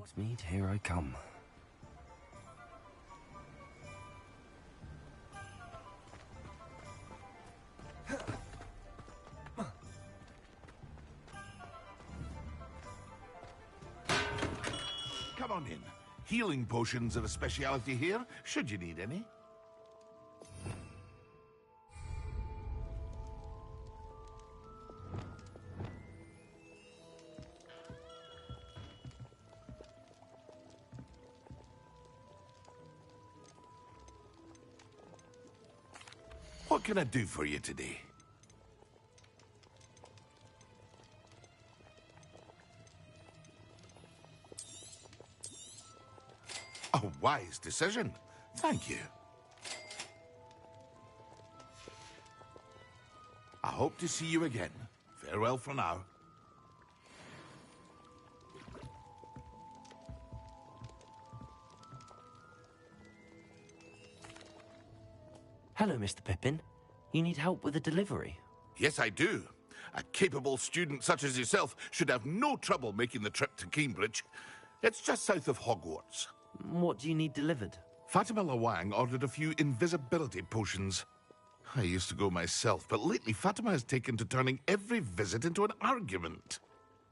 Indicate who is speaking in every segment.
Speaker 1: Hogsmeade, here I come.
Speaker 2: Come on in. Healing potions are a speciality here, should you need any. What can I do for you today? A wise decision. Thank you. I hope to see you again. Farewell for now.
Speaker 1: Hello, Mr. Pippin. You need help with a delivery?
Speaker 2: Yes, I do. A capable student such as yourself should have no trouble making the trip to Cambridge. It's just south of Hogwarts.
Speaker 1: What do you need delivered?
Speaker 2: Fatima Lawang ordered a few invisibility potions. I used to go myself, but lately Fatima has taken to turning every visit into an argument.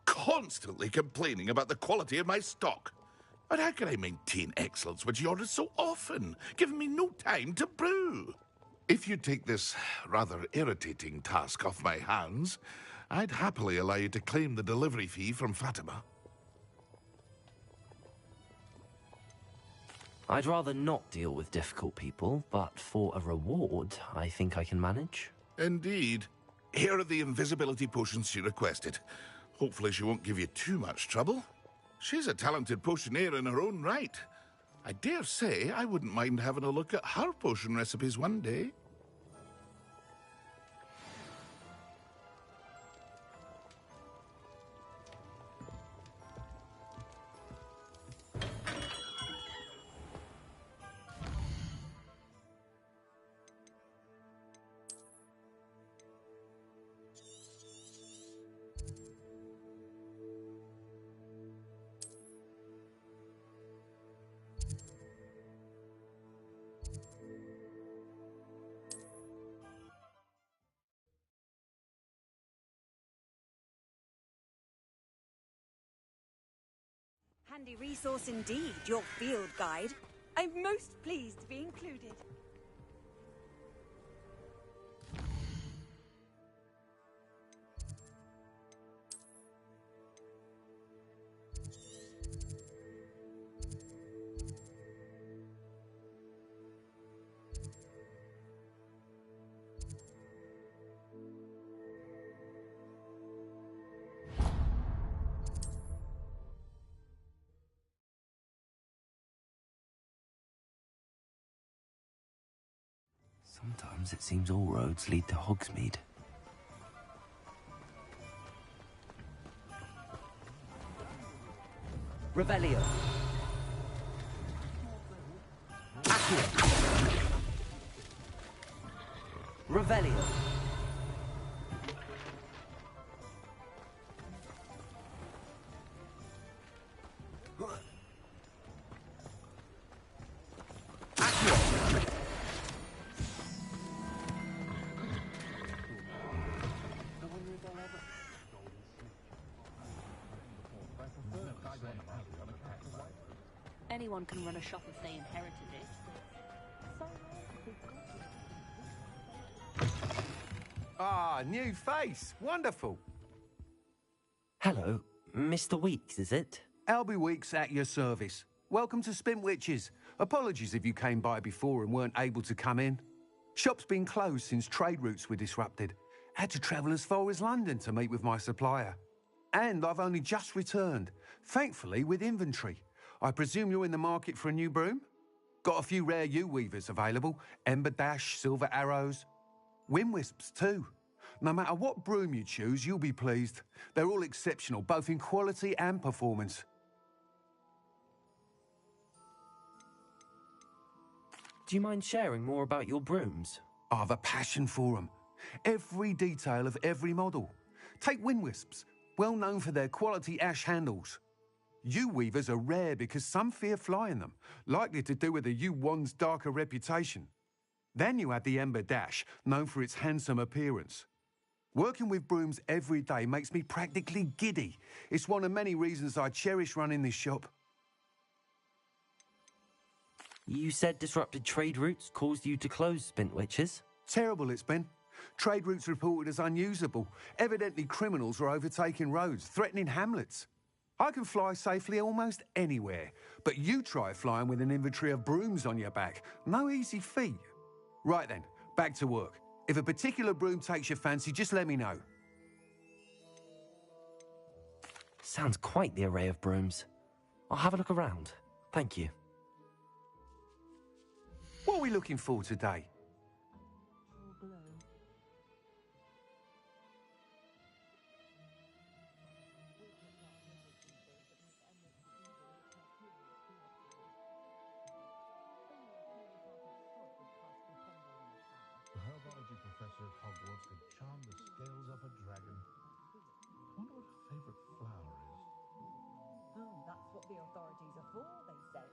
Speaker 2: Constantly complaining about the quality of my stock. But how can I maintain excellence when she orders so often, giving me no time to brew? If you take this rather irritating task off my hands, I'd happily allow you to claim the delivery fee from Fatima.
Speaker 1: I'd rather not deal with difficult people, but for a reward, I think I can manage.
Speaker 2: Indeed. Here are the invisibility potions she requested. Hopefully she won't give you too much trouble. She's a talented potioneer in her own right. I dare say I wouldn't mind having a look at her potion recipes one day.
Speaker 3: Handy resource indeed, your field guide. I'm most pleased to be included.
Speaker 1: Sometimes it seems all roads lead to Hogsmeade. Revelio. Accio. Revelio.
Speaker 4: Anyone can run a shop if they inherited it.
Speaker 5: Ah, new face. Wonderful.
Speaker 1: Hello, Mr. Weeks, is it?
Speaker 5: Albie Weeks at your service. Welcome to Spintwitches. Apologies if you came by before and weren't able to come in. Shop's been closed since trade routes were disrupted. Had to travel as far as London to meet with my supplier. And I've only just returned, thankfully with inventory. I presume you're in the market for a new broom? Got a few rare yew-weavers available. Ember Dash, Silver Arrows. Wind Wisps too. No matter what broom you choose, you'll be pleased. They're all exceptional, both in quality and performance.
Speaker 1: Do you mind sharing more about your brooms?
Speaker 5: I've a passion for them. Every detail of every model. Take Wind Wisps, well known for their quality ash handles. Yew weavers are rare because some fear flying them, likely to do with the yew wand's darker reputation. Then you have the ember dash, known for its handsome appearance. Working with brooms every day makes me practically giddy. It's one of many reasons I cherish running this shop.
Speaker 1: You said disrupted trade routes caused you to close Spintwitches?
Speaker 5: Terrible it's been. Trade routes reported as unusable. Evidently criminals are overtaking roads, threatening hamlets. I can fly safely almost anywhere, but you try flying with an inventory of brooms on your back. No easy feat. Right then, back to work. If a particular broom takes your fancy, just let me know.
Speaker 1: Sounds quite the array of brooms. I'll have a look around. Thank you.
Speaker 5: What are we looking for today?
Speaker 6: The herbology professor at Hogwarts could charm the scales off a dragon. Wonder what her favorite flower is.
Speaker 7: Oh, that's what the authorities are for, they say.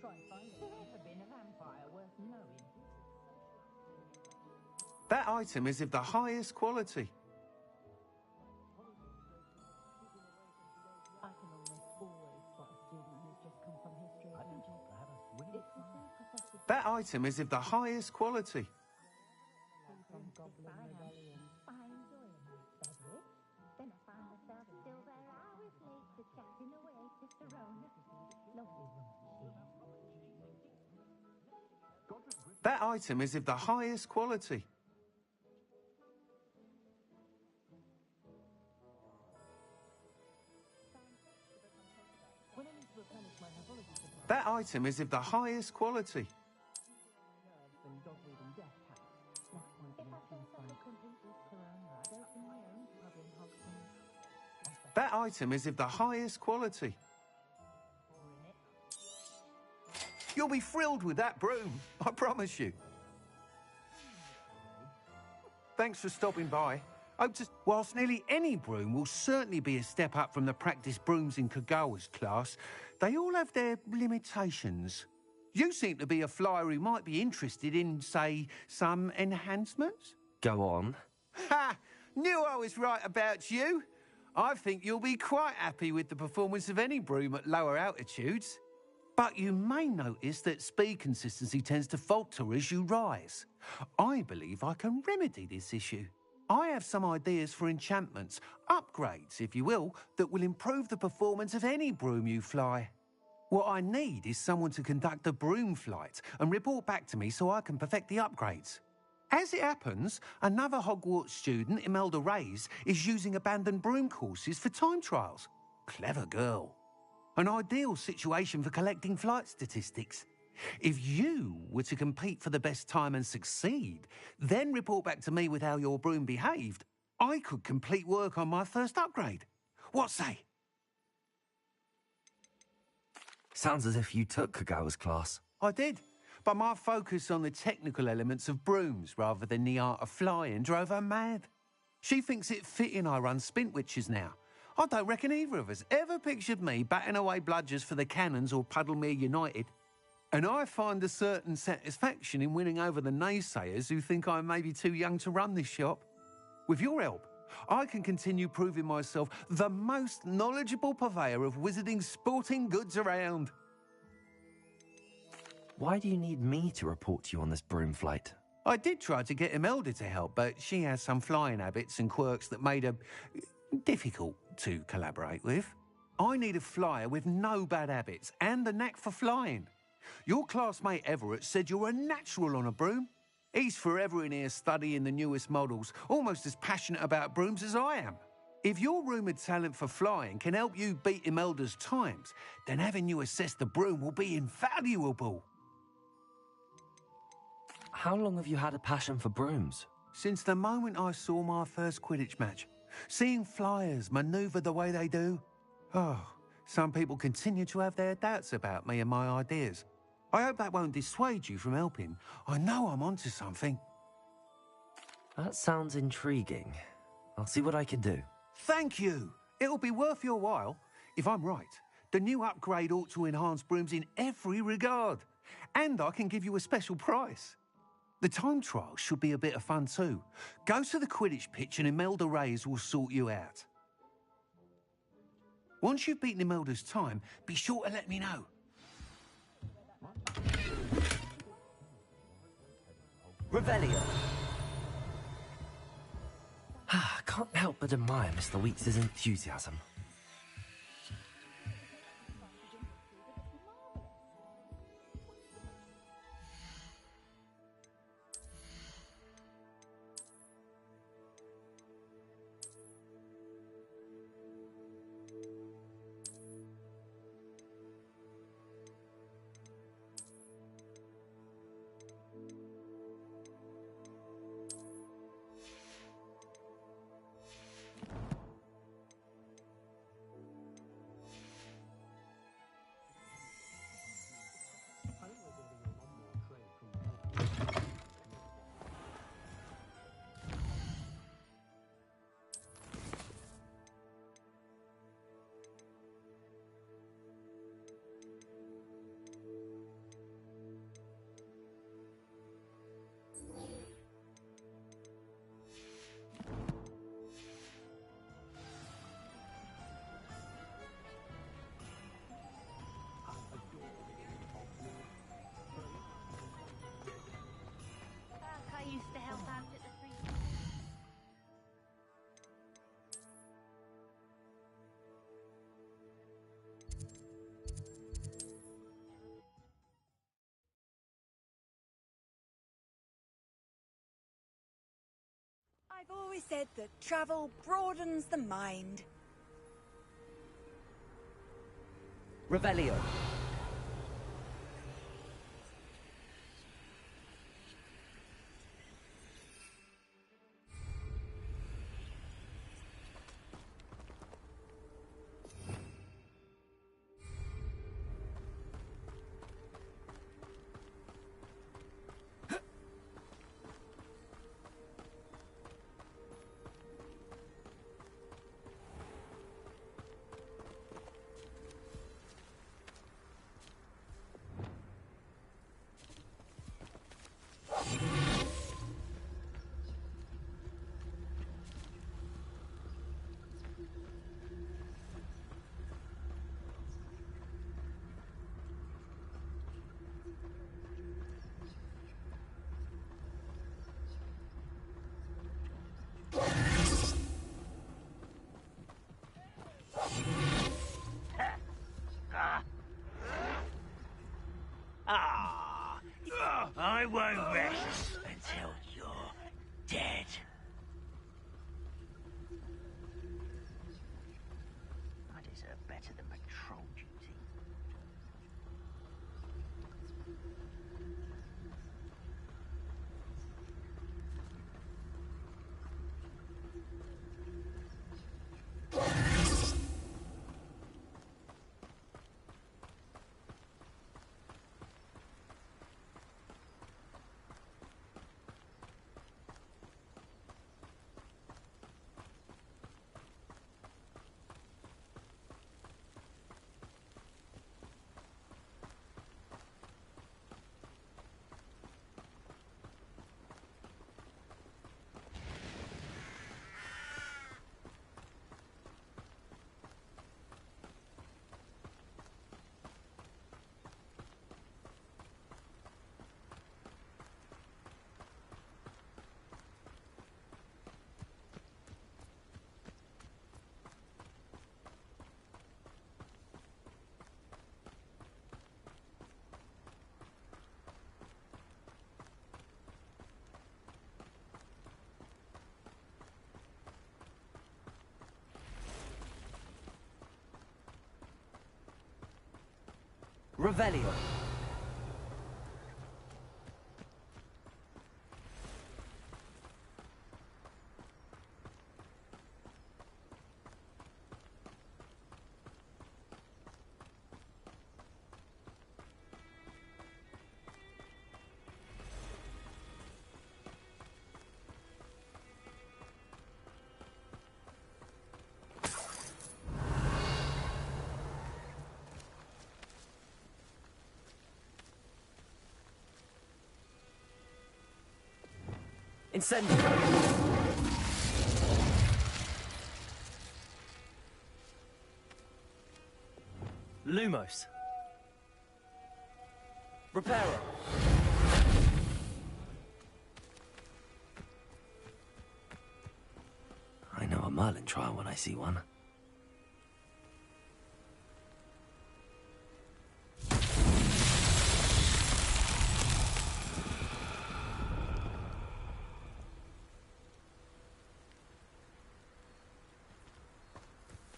Speaker 7: Try and find it. Ever been a vampire worth knowing?
Speaker 5: That item is of the highest quality.
Speaker 7: I can almost always spot a student who's just come from history and magic. It's the same professor
Speaker 5: That item is of the highest quality.
Speaker 7: from Goblin Rebellion. I enjoy a nice bedroom. Then I find myself still there hours later chatting away to Serona. Lovely woman she is.
Speaker 5: That item is of the highest quality.
Speaker 7: When I need to replenish my herbology supply,
Speaker 5: That item is of the highest quality.
Speaker 7: nerves and dog reading death caps. That's one thing I can find. Compete with Serona. I'd open my own pub in Hogsmeade.
Speaker 5: That item is of the highest quality. You'll be thrilled with that broom, I promise you. Thanks for stopping by. Whilst nearly any broom will certainly be a step up from the practice brooms in Kagawa's class, they all have their limitations. You seem to be a flyer who might be interested in, say, some enhancements?
Speaker 1: Go on.
Speaker 5: Ha! Knew I was right about you. I think you'll be quite happy with the performance of any broom at lower altitudes. But you may notice that speed consistency tends to falter as you rise. I believe I can remedy this issue. I have some ideas for enchantments, upgrades, if you will, that will improve the performance of any broom you fly. What I need is someone to conduct a broom flight and report back to me so I can perfect the upgrades. As it happens, another Hogwarts student, Imelda Reyes, is using abandoned broom courses for time trials. Clever girl. An ideal situation for collecting flight statistics. If you were to compete for the best time and succeed, then report back to me with how your broom behaved, I could complete work on my first upgrade. What say?
Speaker 1: Sounds as if you took Kagawa's class.
Speaker 5: I did, but my focus on the technical elements of brooms rather than the art of flying drove her mad. She thinks it fitting I run Spintwitches now. I don't reckon either of us ever pictured me batting away bludgers for the Cannons or Puddlemere United. And I find a certain satisfaction in winning over the naysayers who think I'm maybe too young to run this shop. With your help, I can continue proving myself the most knowledgeable purveyor of wizarding sporting goods around.
Speaker 1: Why do you need me to report to you on this broom flight?
Speaker 5: I did try to get Imelda to help, but she has some flying habits and quirks that made her difficult to collaborate with. I need a flyer with no bad habits and a knack for flying. Your classmate Everett said you're a natural on a broom. He's forever in here studying the newest models, almost as passionate about brooms as I am. If your rumoured talent for flying can help you beat Imelda's times, then having you assess the broom will be invaluable.
Speaker 1: How long have you had a passion for brooms?
Speaker 5: Since the moment I saw my first Quidditch match, seeing flyers manoeuvre the way they do. Oh, some people continue to have their doubts about me and my ideas. I hope that won't dissuade you from helping. I know I'm onto something.
Speaker 1: That sounds intriguing. I'll see what I can do.
Speaker 5: Thank you. It'll be worth your while. If I'm right, The new upgrade ought to enhance brooms in every regard. And I can give you a special price. The time trial should be a bit of fun too. Go to the Quidditch pitch and Imelda Reyes will sort you out. Once you've beaten Imelda's time, be sure to let me know.
Speaker 1: Revelio. Can't help but admire Mr. Weeks' enthusiasm.
Speaker 7: I used to help out at the free.
Speaker 3: I've always said that travel broadens the mind.
Speaker 1: Revelio.
Speaker 8: I won't rest until you're dead. I deserve better than patrol duty.
Speaker 1: Revelio. Incendio! Lumos. Reparo. I know a Merlin trial when I see one.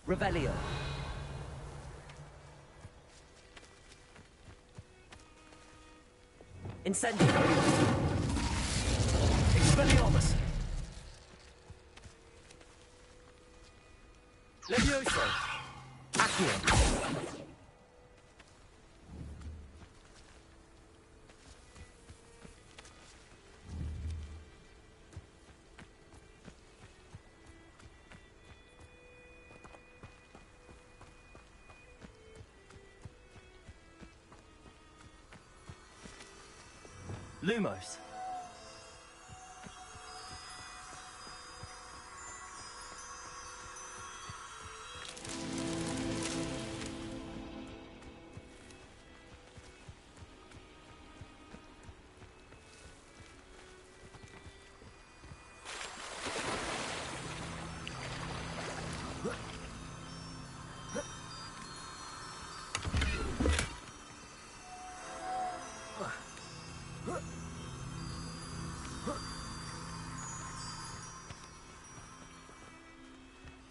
Speaker 1: Revelio. Incendio. Expelliarmus. Levioso. Accio. Lumos.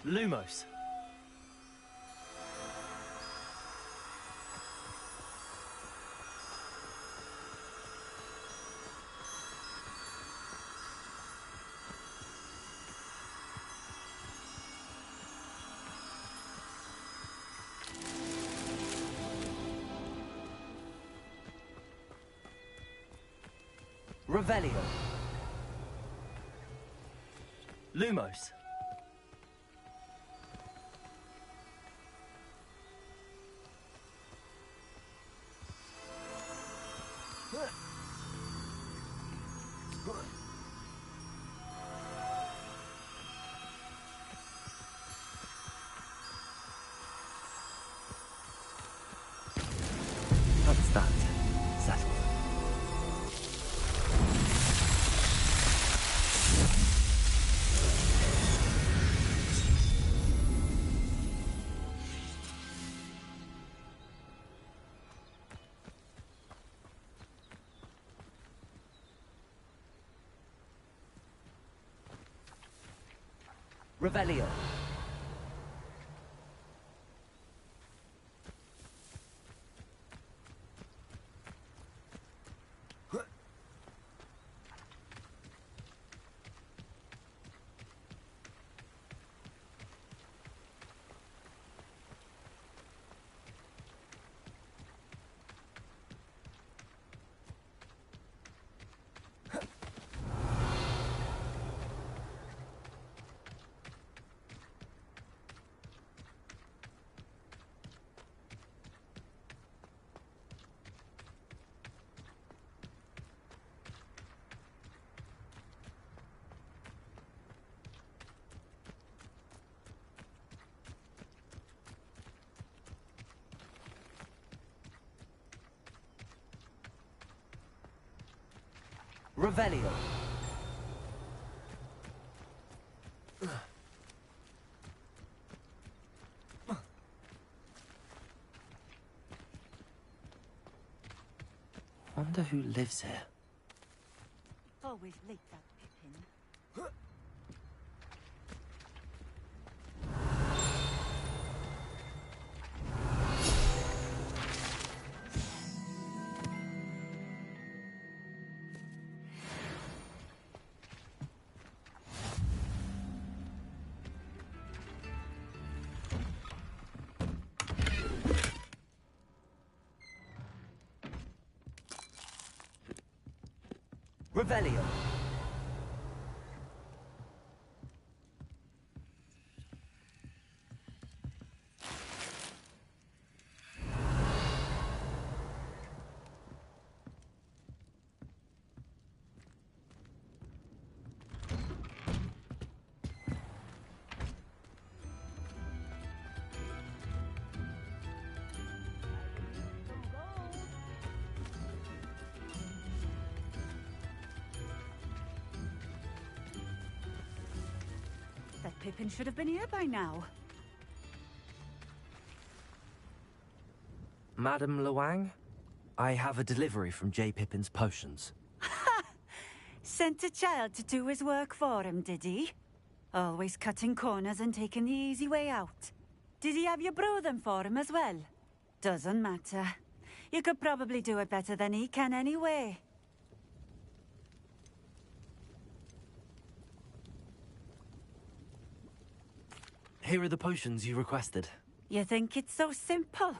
Speaker 1: Lumos. Revelio. Lumos. That's that. Settled. Revelio. Revelio. Wonder who lives here.
Speaker 3: Always late, that Pippin.
Speaker 1: Revelio.
Speaker 3: that Pippin should have been here by now.
Speaker 1: Madam Luang, I have a delivery from J. Pippin's potions.
Speaker 3: Sent a child to do his work for him, did he? Always cutting corners and taking the easy way out. Did he have you brew them for him as well? Doesn't matter. You could probably do it better than he can anyway.
Speaker 1: Here are the potions you requested.
Speaker 3: You think it's so simple?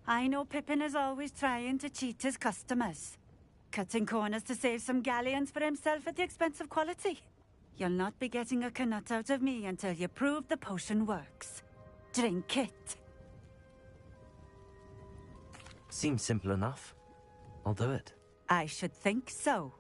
Speaker 3: I know Pippin is always trying to cheat his customers. Cutting corners to save some galleons for himself at the expense of quality. You'll not be getting a canut out of me until you prove the potion works. Drink it.
Speaker 1: Seems simple enough. I'll do it.
Speaker 3: I should think so.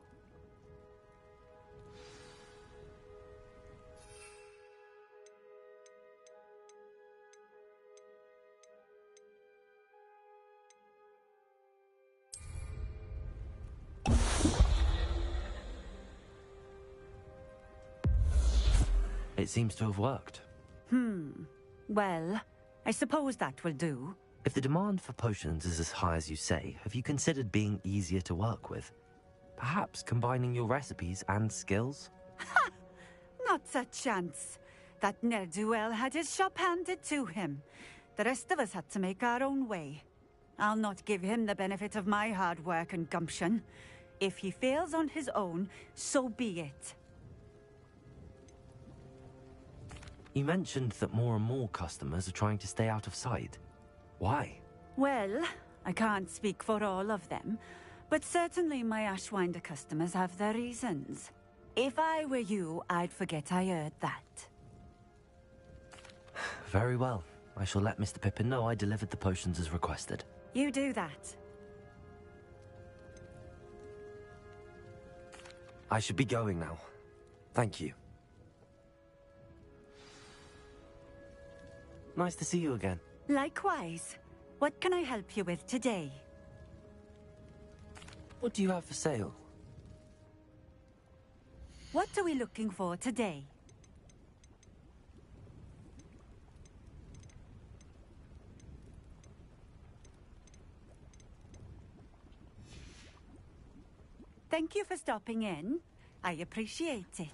Speaker 1: It seems to have worked.
Speaker 3: Well, I suppose that will do.
Speaker 1: If the demand for potions is as high as you say, have you considered being easier to work with? Perhaps combining your recipes and skills?
Speaker 3: Not a chance. That ne'er-do-well had his shop handed to him. The rest of us had to make our own way. I'll not give him the benefit of my hard work and gumption. If he fails on his own, so be it.
Speaker 1: You mentioned that more and more customers are trying to stay out of sight. Why?
Speaker 3: Well, I can't speak for all of them, but certainly my Ashwinder customers have their reasons. If I were you, I'd forget I heard that.
Speaker 1: Very well. I shall let Mr. Pippin know I delivered the potions as requested.
Speaker 3: You do that.
Speaker 1: I should be going now. Thank you. Nice to see you again.
Speaker 3: Likewise. What can I help you with today?
Speaker 1: What do you have for sale?
Speaker 3: What are we looking for today? Thank you for stopping in. I appreciate it.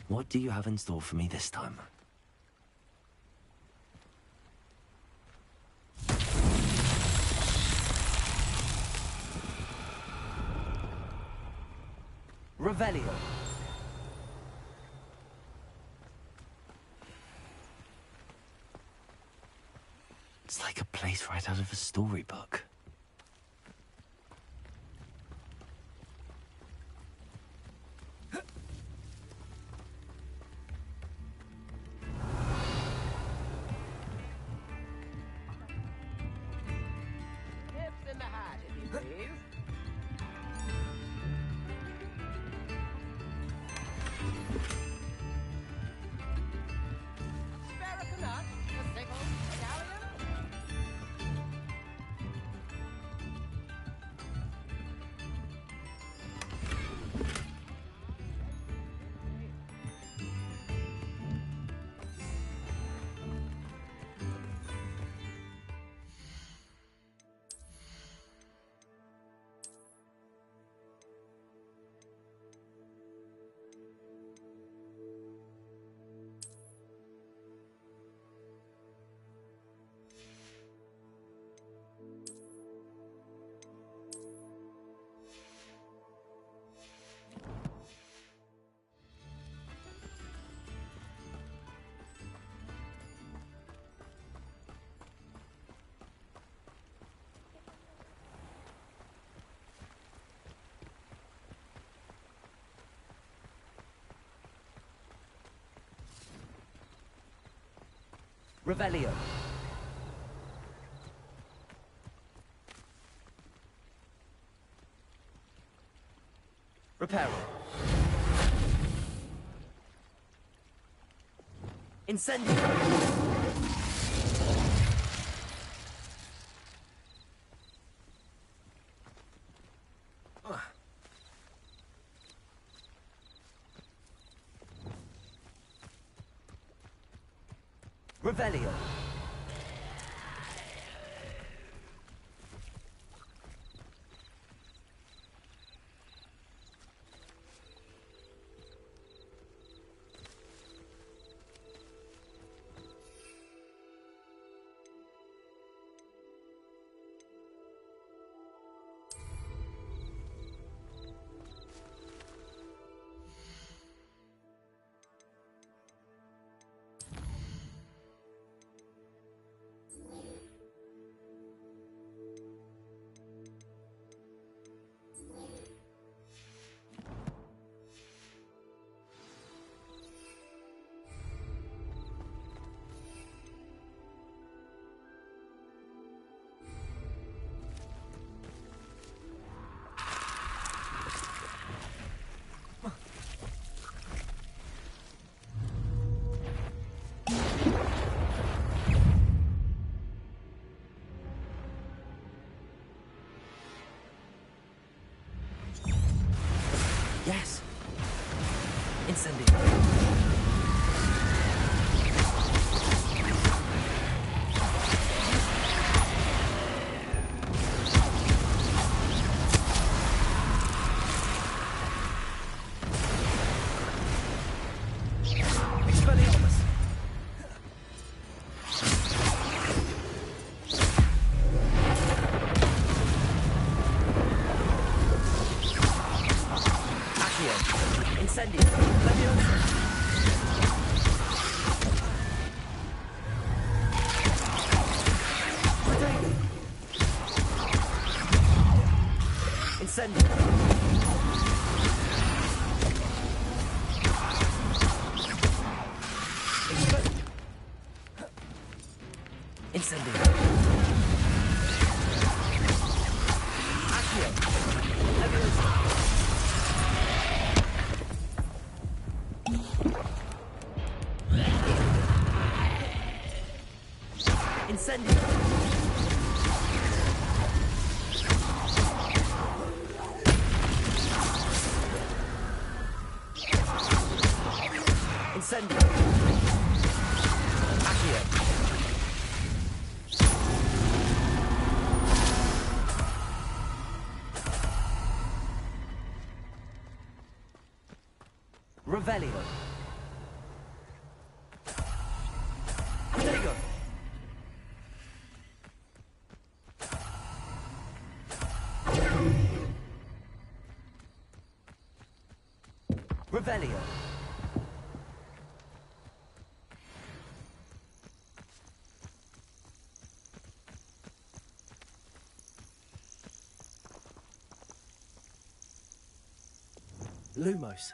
Speaker 1: What do you have in store for me this time? Revelio. It's like a place right out of a storybook. Revelio. Reparo. Incendio. Revelio. Yes. Incendio. Expelliarmus. Incendio. Leviosa. Incendio. Incendio. Accio. Leviosa. Incendio. Incendio. Accio. Revelio. Prego. Revelio. Lumos.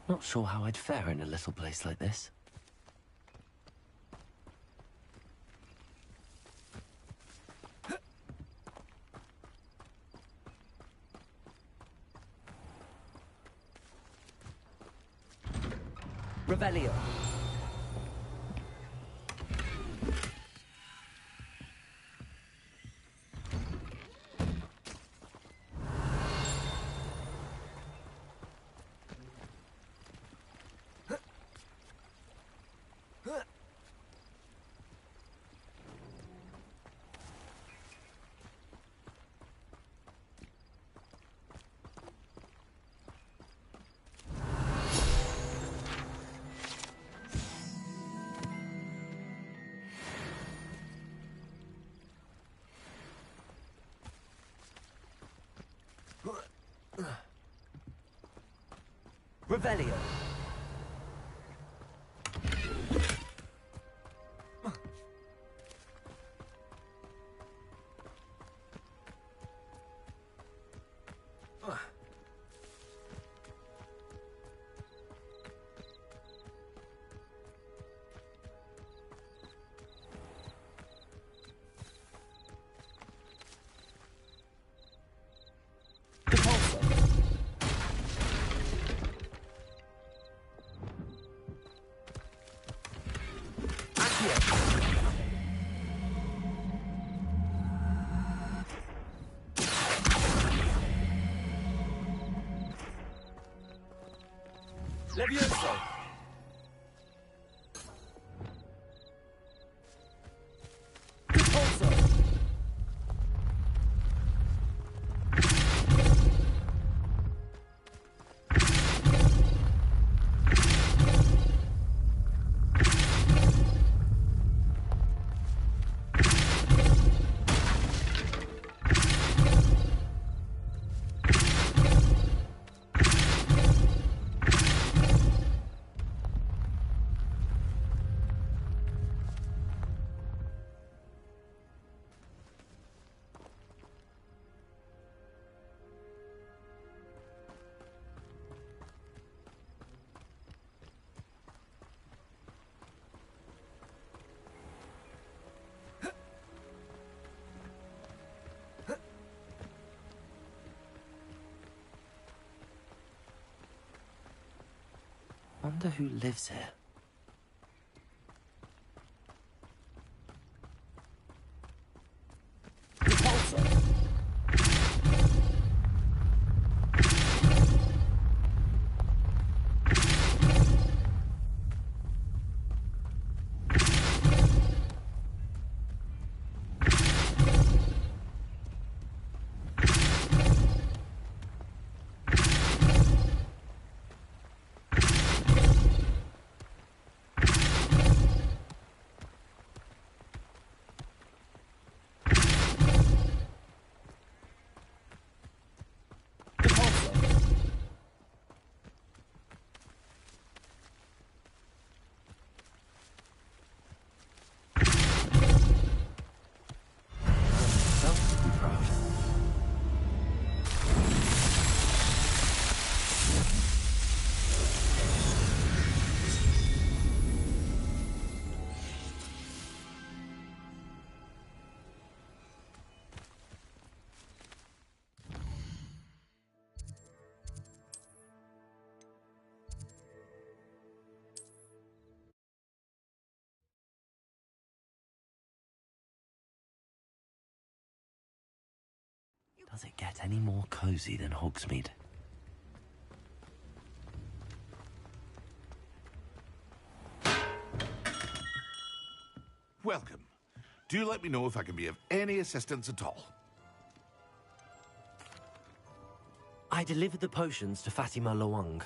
Speaker 1: Not sure how I'd fare in a little place like this. Revelio. Revelio.
Speaker 9: Levioso! Repulso!
Speaker 1: Wonder who lives here.
Speaker 9: Repulso!
Speaker 1: Does it get any more cozy than Hogsmeade?
Speaker 2: Welcome. Do let me know if I can be of any assistance at all.
Speaker 1: I delivered the potions to Fatima Lawang.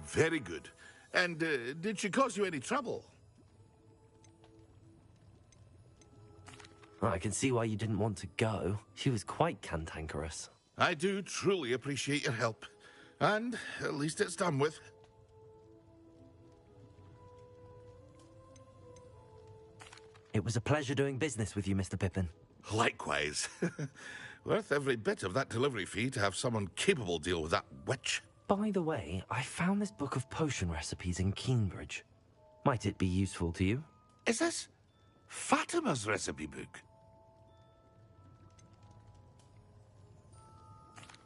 Speaker 2: Very good. And did she cause you any trouble?
Speaker 1: I can see why you didn't want to go. She was quite cantankerous.
Speaker 2: I do truly appreciate your help. And at least it's done with.
Speaker 1: It was a pleasure doing business with you, Mr. Pippin.
Speaker 2: Likewise. Worth every bit of that delivery fee to have someone capable deal with that witch.
Speaker 1: By the way, I found this book of potion recipes in Cambridge. Might it be useful to you?
Speaker 2: Is this Fatima's recipe book?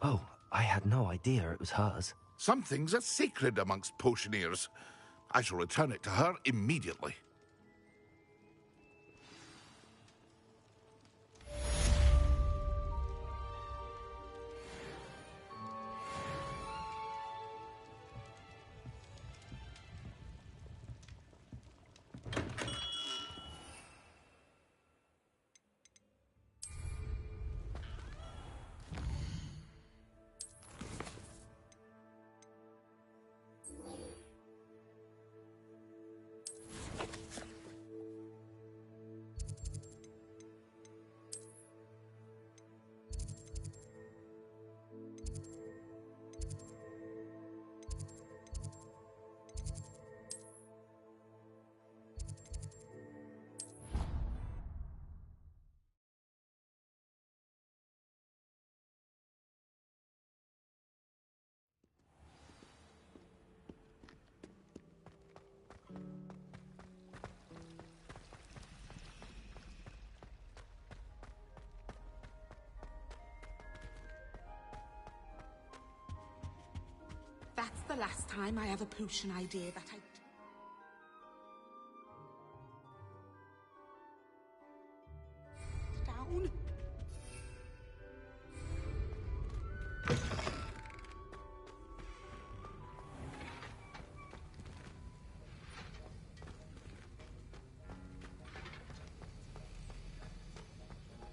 Speaker 1: Oh, I had no idea it was hers.
Speaker 2: Some things are sacred amongst potioneers. I shall return it to her immediately.
Speaker 10: That's the last time I have a potion idea that I...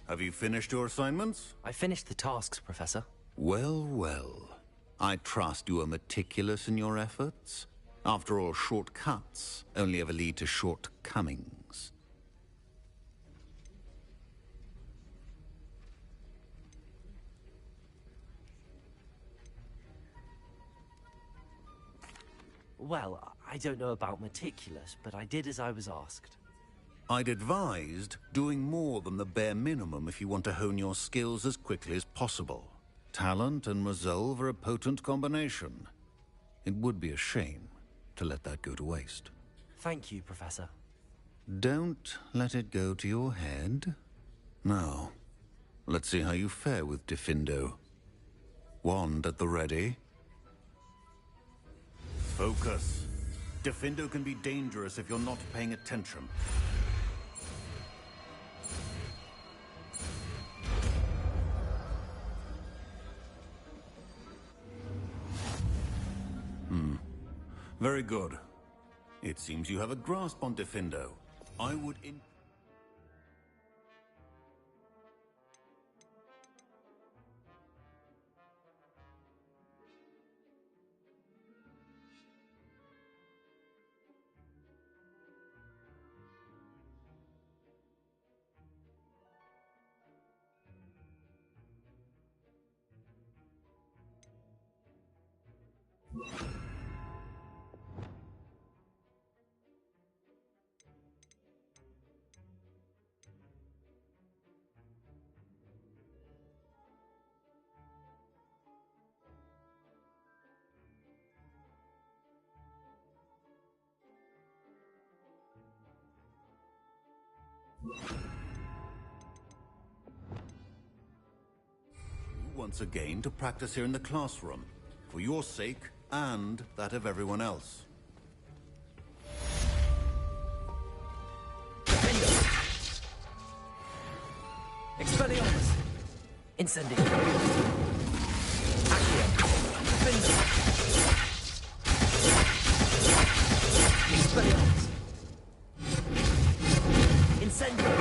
Speaker 9: Have you finished your assignments?
Speaker 1: I finished the tasks, Professor.
Speaker 9: Well, well. I trust you are meticulous in your efforts. After all, shortcuts only ever lead to shortcomings.
Speaker 1: Well, I don't know about meticulous, but I did as I was asked.
Speaker 9: I'd advised doing more than the bare minimum if you want to hone your skills as quickly as possible. Talent and resolve are a potent combination. It would be a shame to let that go to waste.
Speaker 1: Thank you, Professor.
Speaker 9: Don't let it go to your head. Now, let's see how you fare with Diffindo. Wand at the ready. Focus. Diffindo can be dangerous if you're not paying attention. Very good. It seems you have a grasp on Diffindo. I would once again to practice here in the classroom, for your sake and that of everyone else.
Speaker 1: Expelliarmus! Incendio! Accio! Findo! Expelliarmus! Incendio!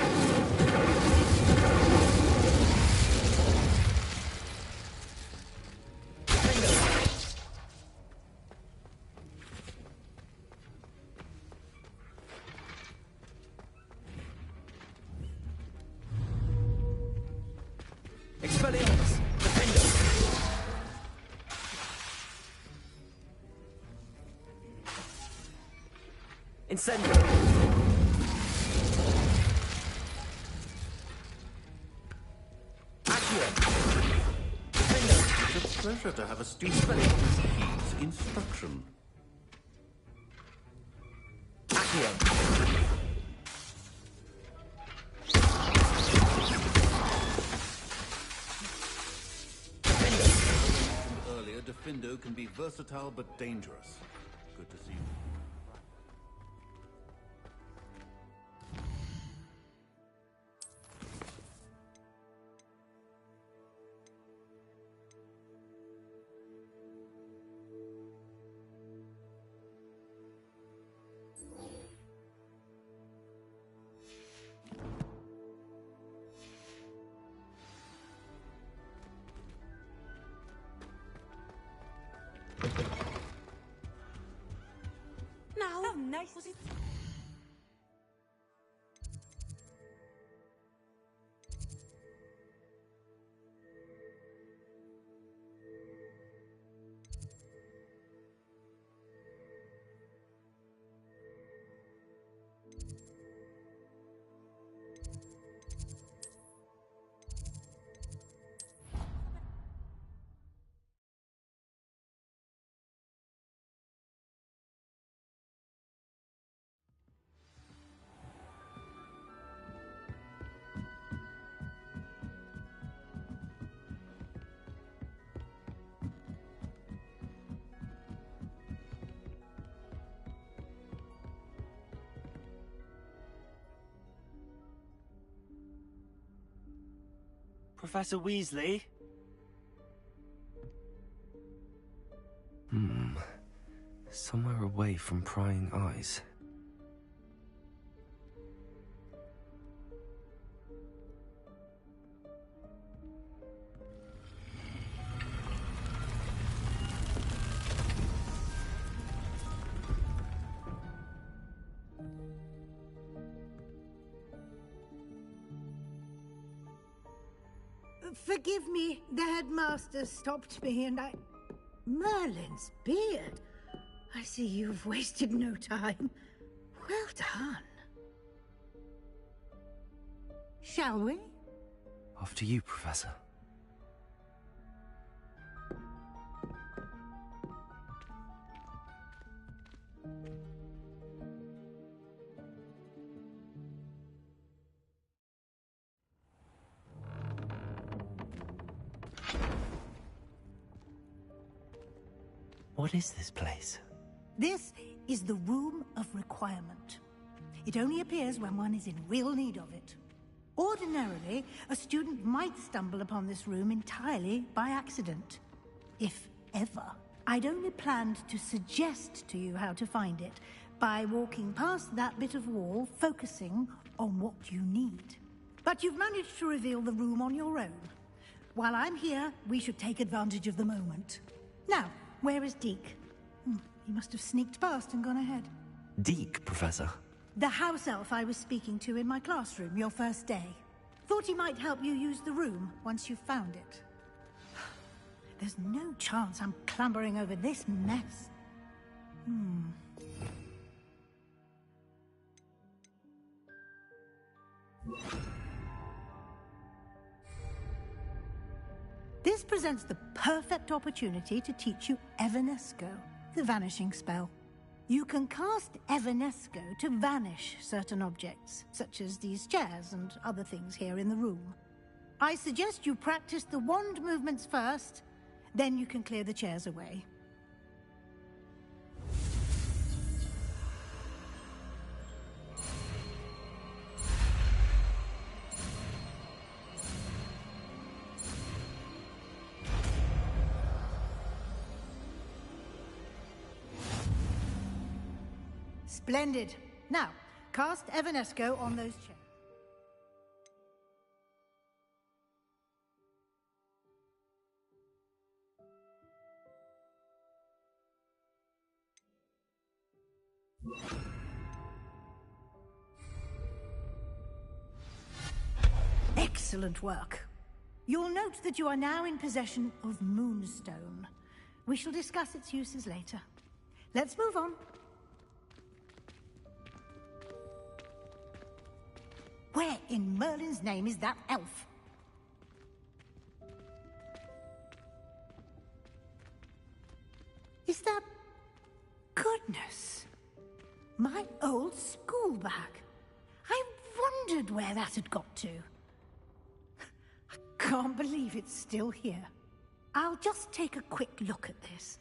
Speaker 1: Expelliarmus! Defendo! Incendio! Accio! Defendo!
Speaker 9: It's a pleasure to have a student who heeds instruction.
Speaker 1: Accio!
Speaker 9: Earlier, Diffindo can be versatile but dangerous. Good to see you.
Speaker 3: Now, oh, nice. Was it?
Speaker 1: Professor Weasley? Somewhere away from prying eyes.
Speaker 10: Forgive me, the headmaster stopped me and I... Merlin's beard. I see you've wasted no time. Well done. Shall we?
Speaker 1: After you, Professor. What is this place?
Speaker 10: This is the Room of Requirement. It only appears when one is in real need of it. Ordinarily, a student might stumble upon this room entirely by accident. If ever. I'd only planned to suggest to you how to find it by walking past that bit of wall, focusing on what you need. But you've managed to reveal the room on your own. While I'm here, we should take advantage of the moment. Now, where is Deke? He must have sneaked past and gone ahead.
Speaker 1: Deke, Professor.
Speaker 10: The house elf I was speaking to in my classroom your first day. Thought he might help you use the room once you've found it. There's no chance I'm clambering over this mess. This presents the perfect opportunity to teach you Evanesco, the vanishing spell. You can cast Evanesco to vanish certain objects, such as these chairs and other things here in the room. I suggest you practice the wand movements first, then you can clear the chairs away. Splendid. Now, cast Evanesco on those chairs. Excellent work. You'll note that you are now in possession of Moonstone. We shall discuss its uses later. Let's move on. Where in Merlin's name is that elf? Is that... Goodness! My old school bag. I wondered where that had got to. I can't believe it's still here. I'll just take a quick look at this.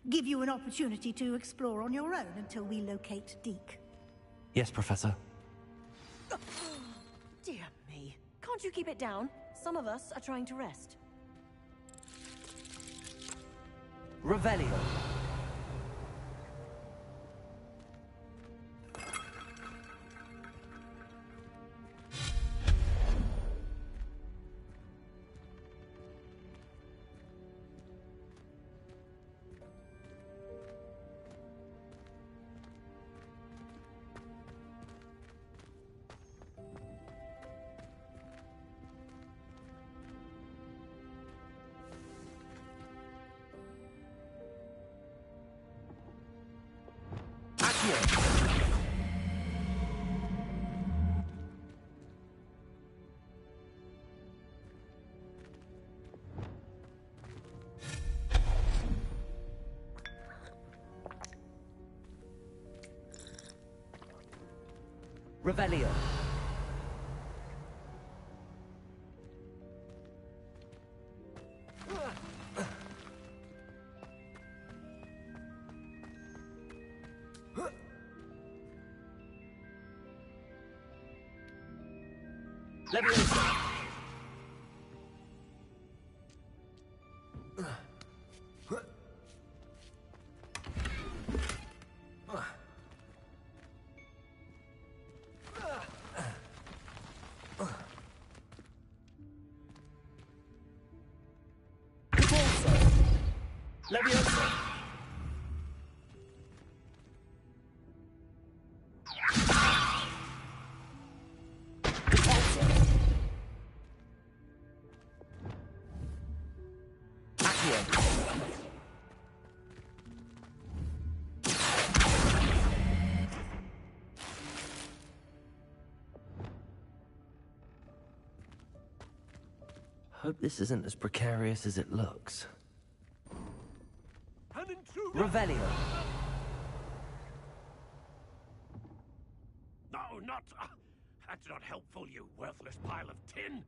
Speaker 10: Give you an opportunity to explore on your own until we locate Deke.
Speaker 1: Yes, Professor.
Speaker 4: Dear me. Can't you keep it down? Some of us are trying to rest.
Speaker 1: Revelio. Revelio. Leviosa. Leviosa. Hope this isn't as precarious as it looks.
Speaker 11: An intruder!
Speaker 1: Revelio.
Speaker 11: No, not... that's not helpful, you worthless pile of tin!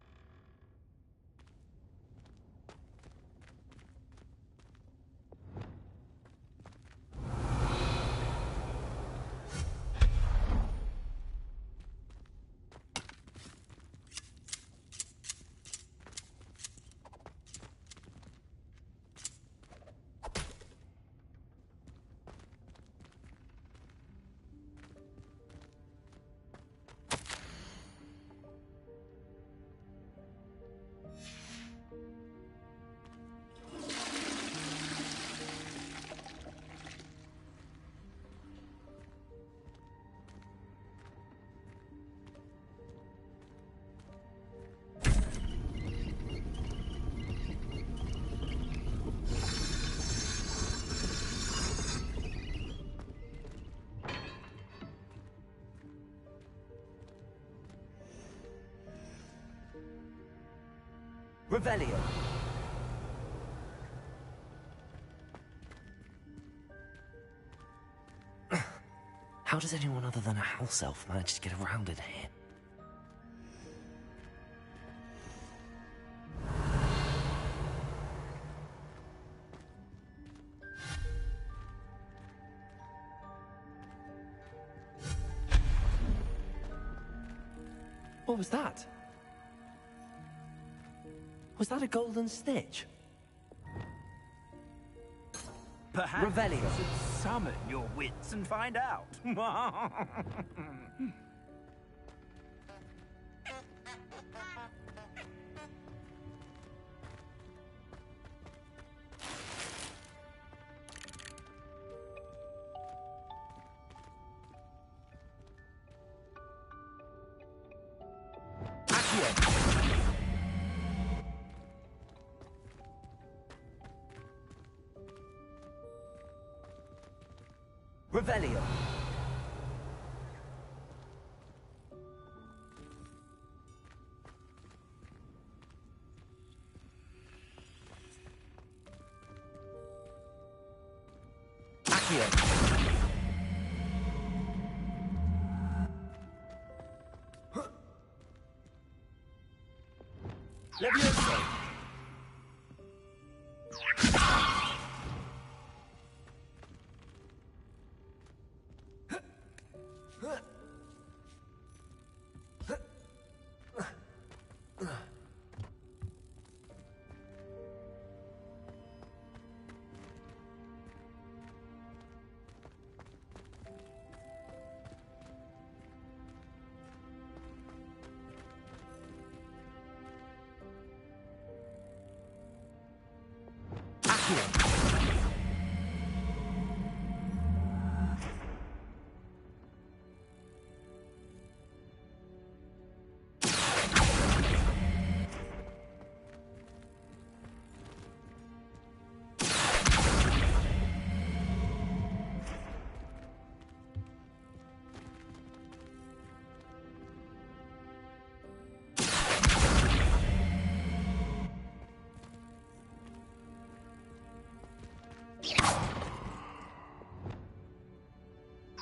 Speaker 1: Revelio. How does anyone other than a house elf manage to get around in here? What was that? Was that a golden stitch?
Speaker 12: Perhaps
Speaker 1: Revelio.
Speaker 12: you should summon your wits and find out.
Speaker 1: Revelio. Accio. Levioso.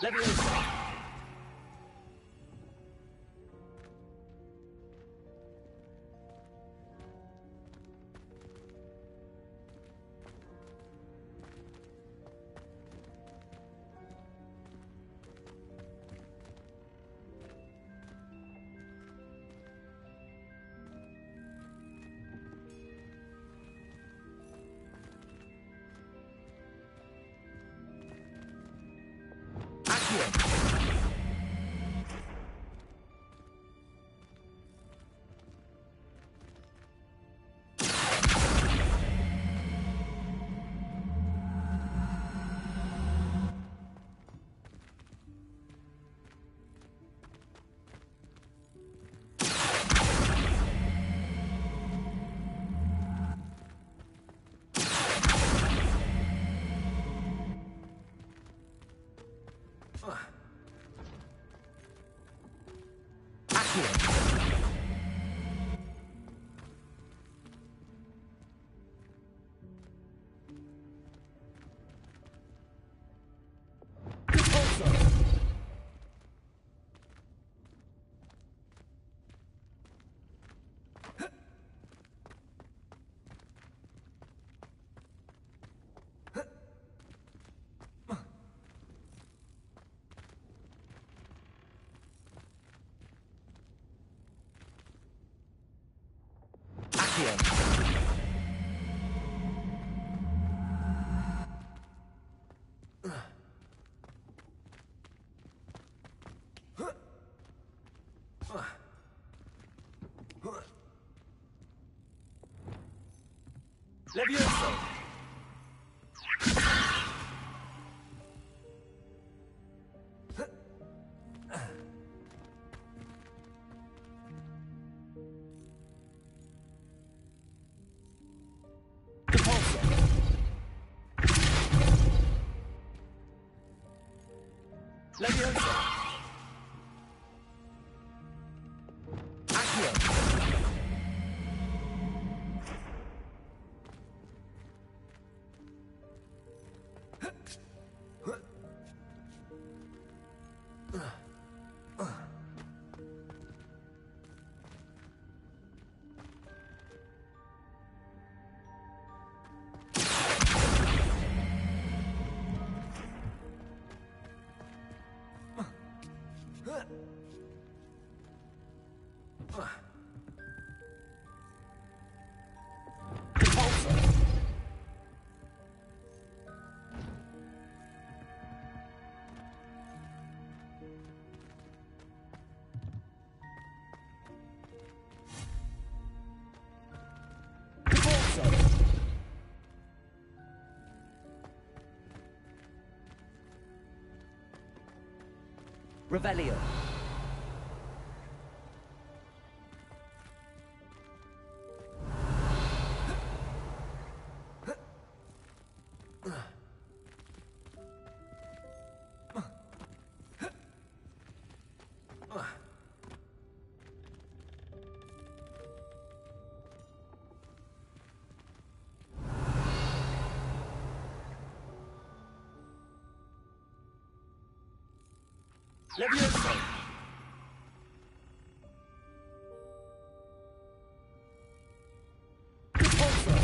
Speaker 1: Levioso.
Speaker 12: Levioso! Levioso! Accio! Revelio. Levioso! Repulsor!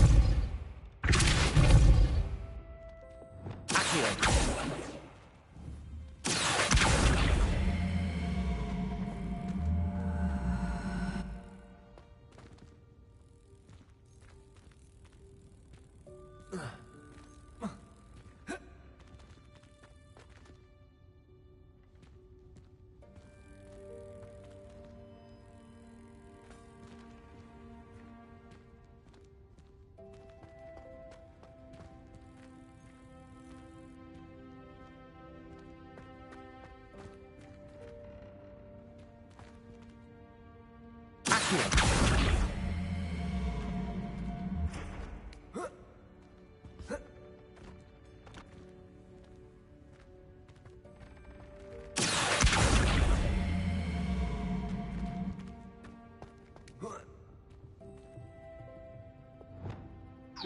Speaker 12: Accio!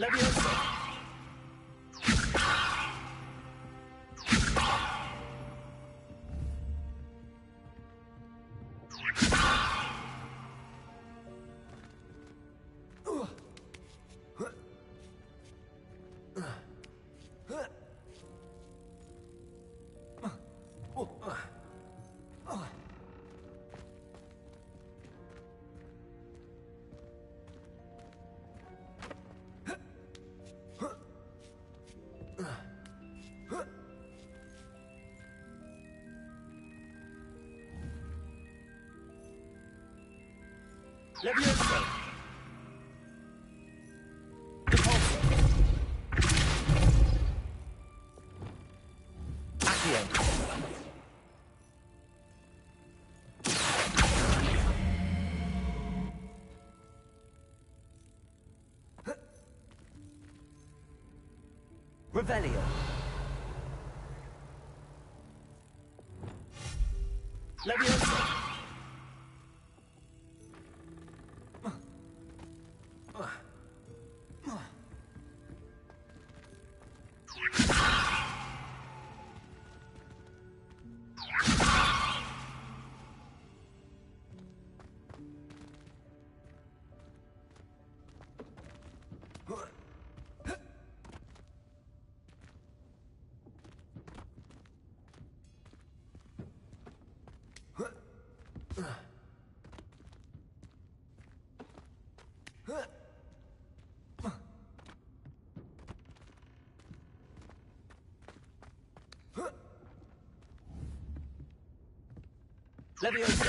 Speaker 12: Levioso! Levioso! Repulsor! Accio! Revelio! Levioso! Leviosa!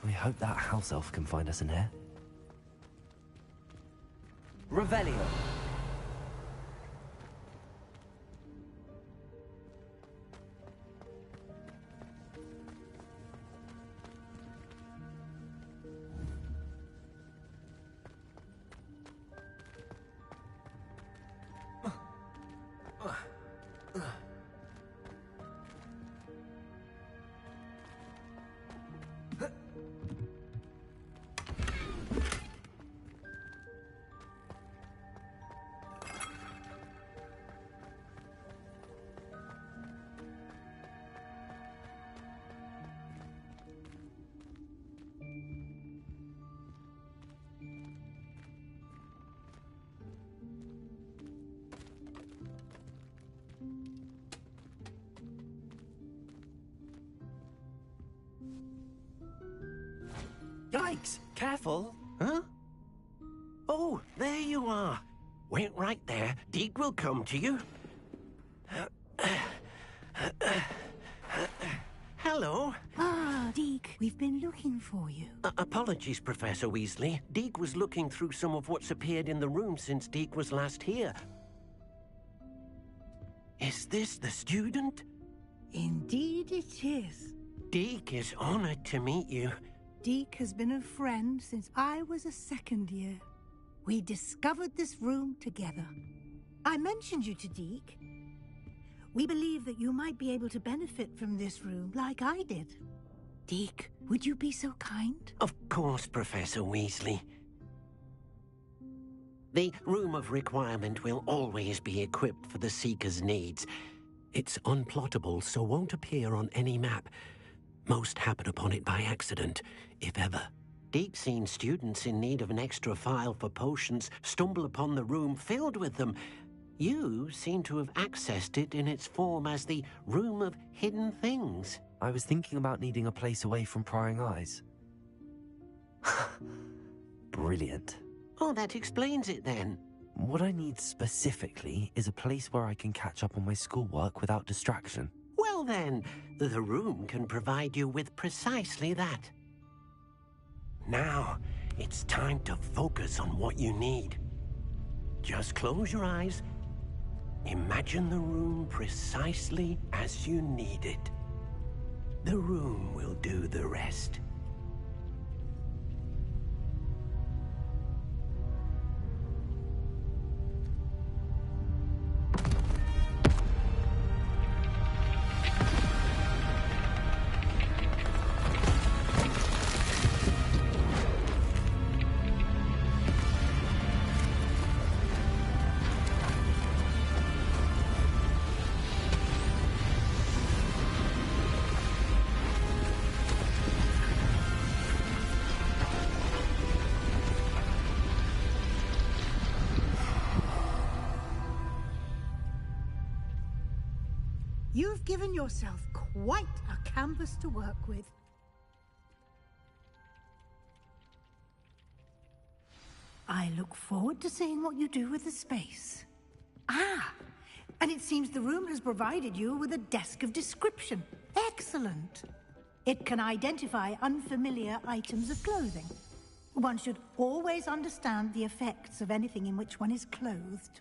Speaker 1: I hope that house elf can find us in here.
Speaker 12: Revelio.
Speaker 8: Yikes! Careful! Huh? Oh, there you are. Wait right there. Deke will come to you. Hello.
Speaker 10: Ah, Deke, we've been looking for you.
Speaker 8: Apologies, Professor Weasley. Deke was looking through some of what's appeared in the room since Deke was last here. Is this the student?
Speaker 10: Indeed it is.
Speaker 8: Deke is honored to meet you.
Speaker 10: Deke has been a friend since I was a second year. We discovered this room together. I mentioned you to Deke. We believe that you might be able to benefit from this room like I did. Deke, would you be so kind?
Speaker 8: Of course, Professor Weasley. The Room of Requirement will always be equipped for the Seeker's needs. It's unplottable, so won't appear on any map. Most happen upon it by accident, if ever. Deke's seen students in need of an extra file for potions stumble upon the room filled with them. You seem to have accessed it in its form as the Room of Hidden Things.
Speaker 1: I was thinking about needing a place away from prying eyes. Brilliant.
Speaker 8: Oh, that explains it then.
Speaker 1: What I need specifically is a place where I can catch up on my schoolwork without distraction.
Speaker 8: Well then, the room can provide you with precisely that. Now, it's time to focus on what you need. Just close your eyes. Imagine the room precisely as you need it. The room will do the rest.
Speaker 10: You've given yourself quite a canvas to work with. I look forward to seeing what you do with the space. Ah, and it seems the room has provided you with a desk of description. Excellent. It can identify unfamiliar items of clothing. One should always understand the effects of anything in which one is clothed.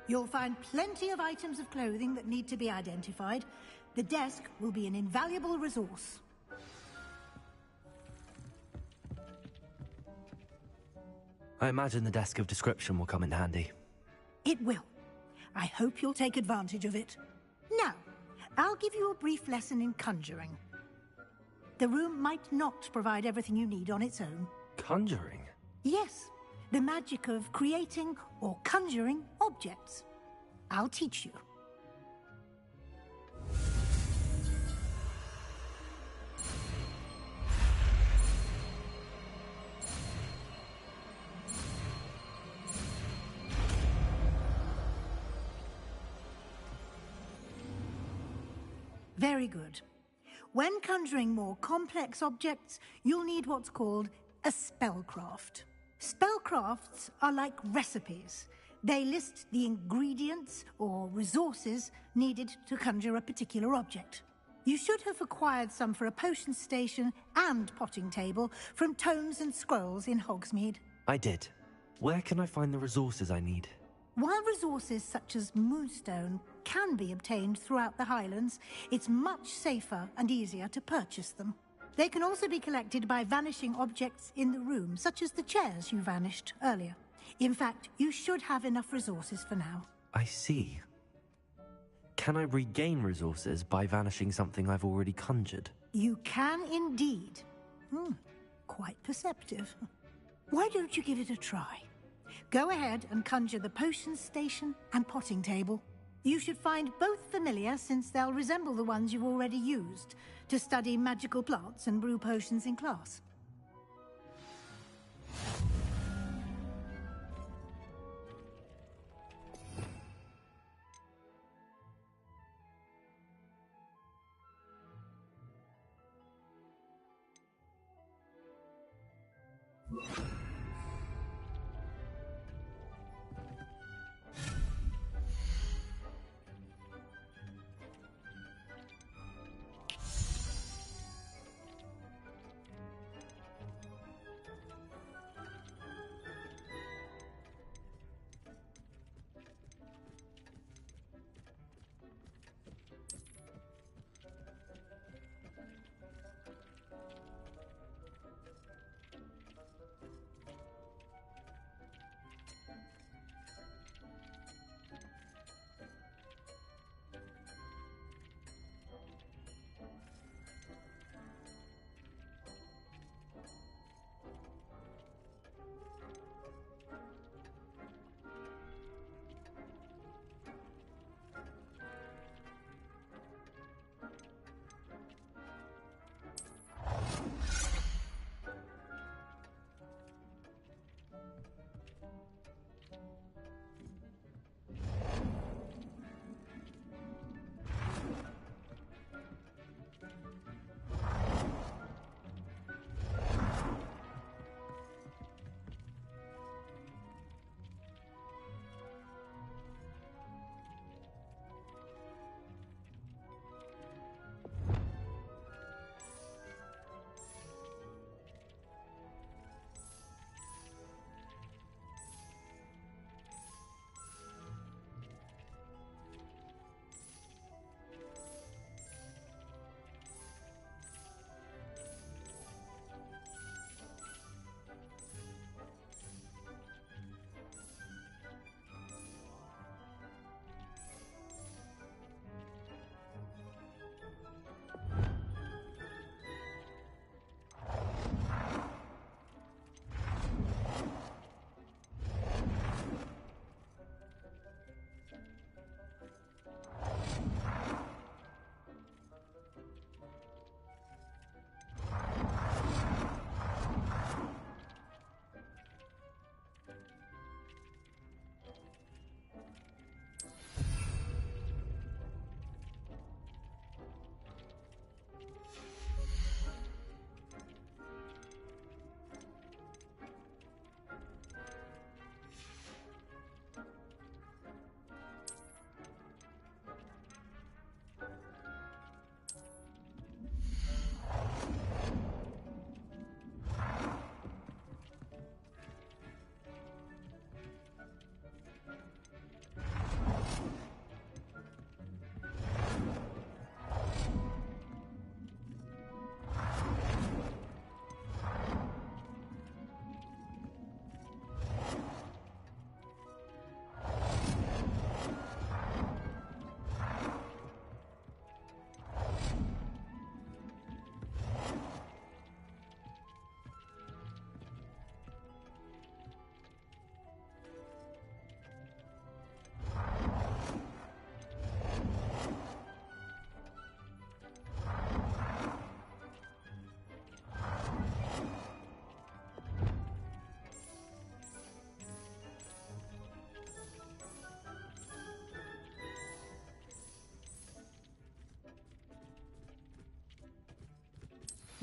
Speaker 10: You'll find plenty of items of clothing that need to be identified. The desk will be an invaluable resource.
Speaker 1: I imagine the desk of description will come in handy.
Speaker 10: It will. I hope you'll take advantage of it. Now, I'll give you a brief lesson in conjuring. The room might not provide everything you need on its own.
Speaker 1: Conjuring?
Speaker 10: Yes, the magic of creating or conjuring objects. I'll teach you. Very good. When conjuring more complex objects, you'll need what's called a spellcraft. Spellcrafts are like recipes. They list the ingredients or resources needed to conjure a particular object. You should have acquired some for a potion station and potting table from tomes and scrolls in Hogsmeade.
Speaker 1: I did. Where can I find the resources I need?
Speaker 10: While resources such as moonstone can be obtained throughout the Highlands, it's much safer and easier to purchase them. They can also be collected by vanishing objects in the room, such as the chairs you vanished earlier. In fact, you should have enough resources for now.
Speaker 1: I see. Can I regain resources by vanishing something I've already conjured?
Speaker 10: You can indeed. Quite perceptive. Why don't you give it a try? Go ahead and conjure the potion station and potting table. You should find both familiar, since they'll resemble the ones you've already used to study magical plants and brew potions in class.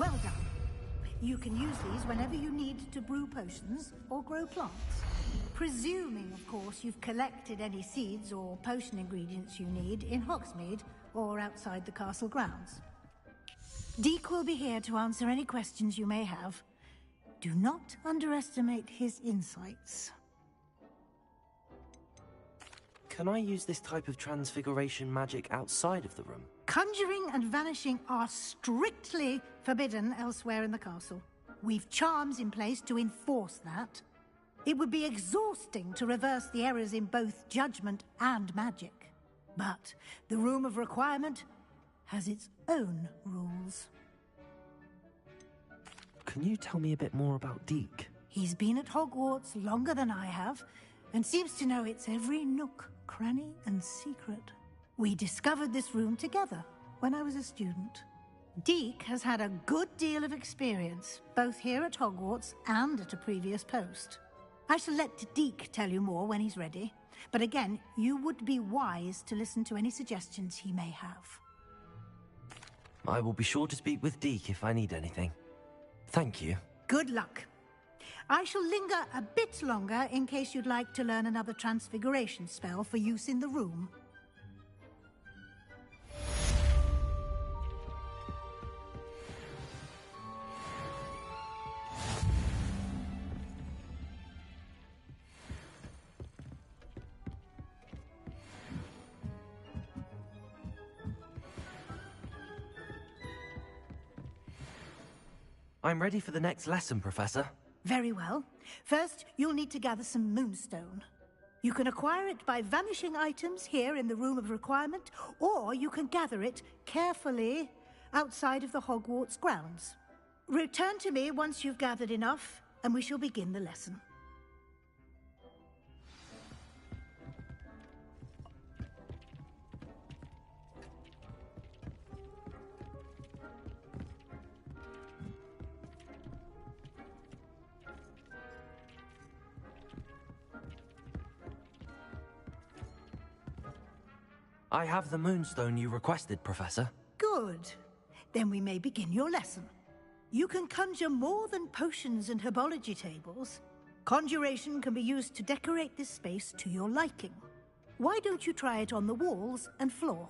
Speaker 10: Well done. You can use these whenever you need to brew potions or grow plants. Presuming, of course, you've collected any seeds or potion ingredients you need in Hogsmeade or outside the castle grounds. Deek will be here to answer any questions you may have. Do not underestimate his insights.
Speaker 1: Can I use this type of transfiguration magic outside of the room?
Speaker 10: Conjuring and vanishing are strictly forbidden elsewhere in the castle. We've charms in place to enforce that. It would be exhausting to reverse the errors in both judgment and magic. But the Room of Requirement has its own rules.
Speaker 1: Can you tell me a bit more about Deek?
Speaker 10: He's been at Hogwarts longer than I have, and seems to know its every nook, cranny, and secret. We discovered this room together when I was a student. Deek has had a good deal of experience, both here at Hogwarts and at a previous post. I shall let Deek tell you more when he's ready, but again, you would be wise to listen to any suggestions he may have.
Speaker 1: I will be sure to speak with Deek if I need anything. Thank you.
Speaker 10: Good luck. I shall linger a bit longer in case you'd like to learn another transfiguration spell for use in the room.
Speaker 1: I'm ready for the next lesson, Professor.
Speaker 10: Very well. First, you'll need to gather some moonstone. You can acquire it by vanishing items here in the Room of Requirement, or you can gather it carefully outside of the Hogwarts grounds. Return to me once you've gathered enough, and we shall begin the lesson.
Speaker 1: I have the moonstone you requested, Professor.
Speaker 10: Good. Then we may begin your lesson. You can conjure more than potions and herbology tables. Conjuration can be used to decorate this space to your liking. Why don't you try it on the walls and floor?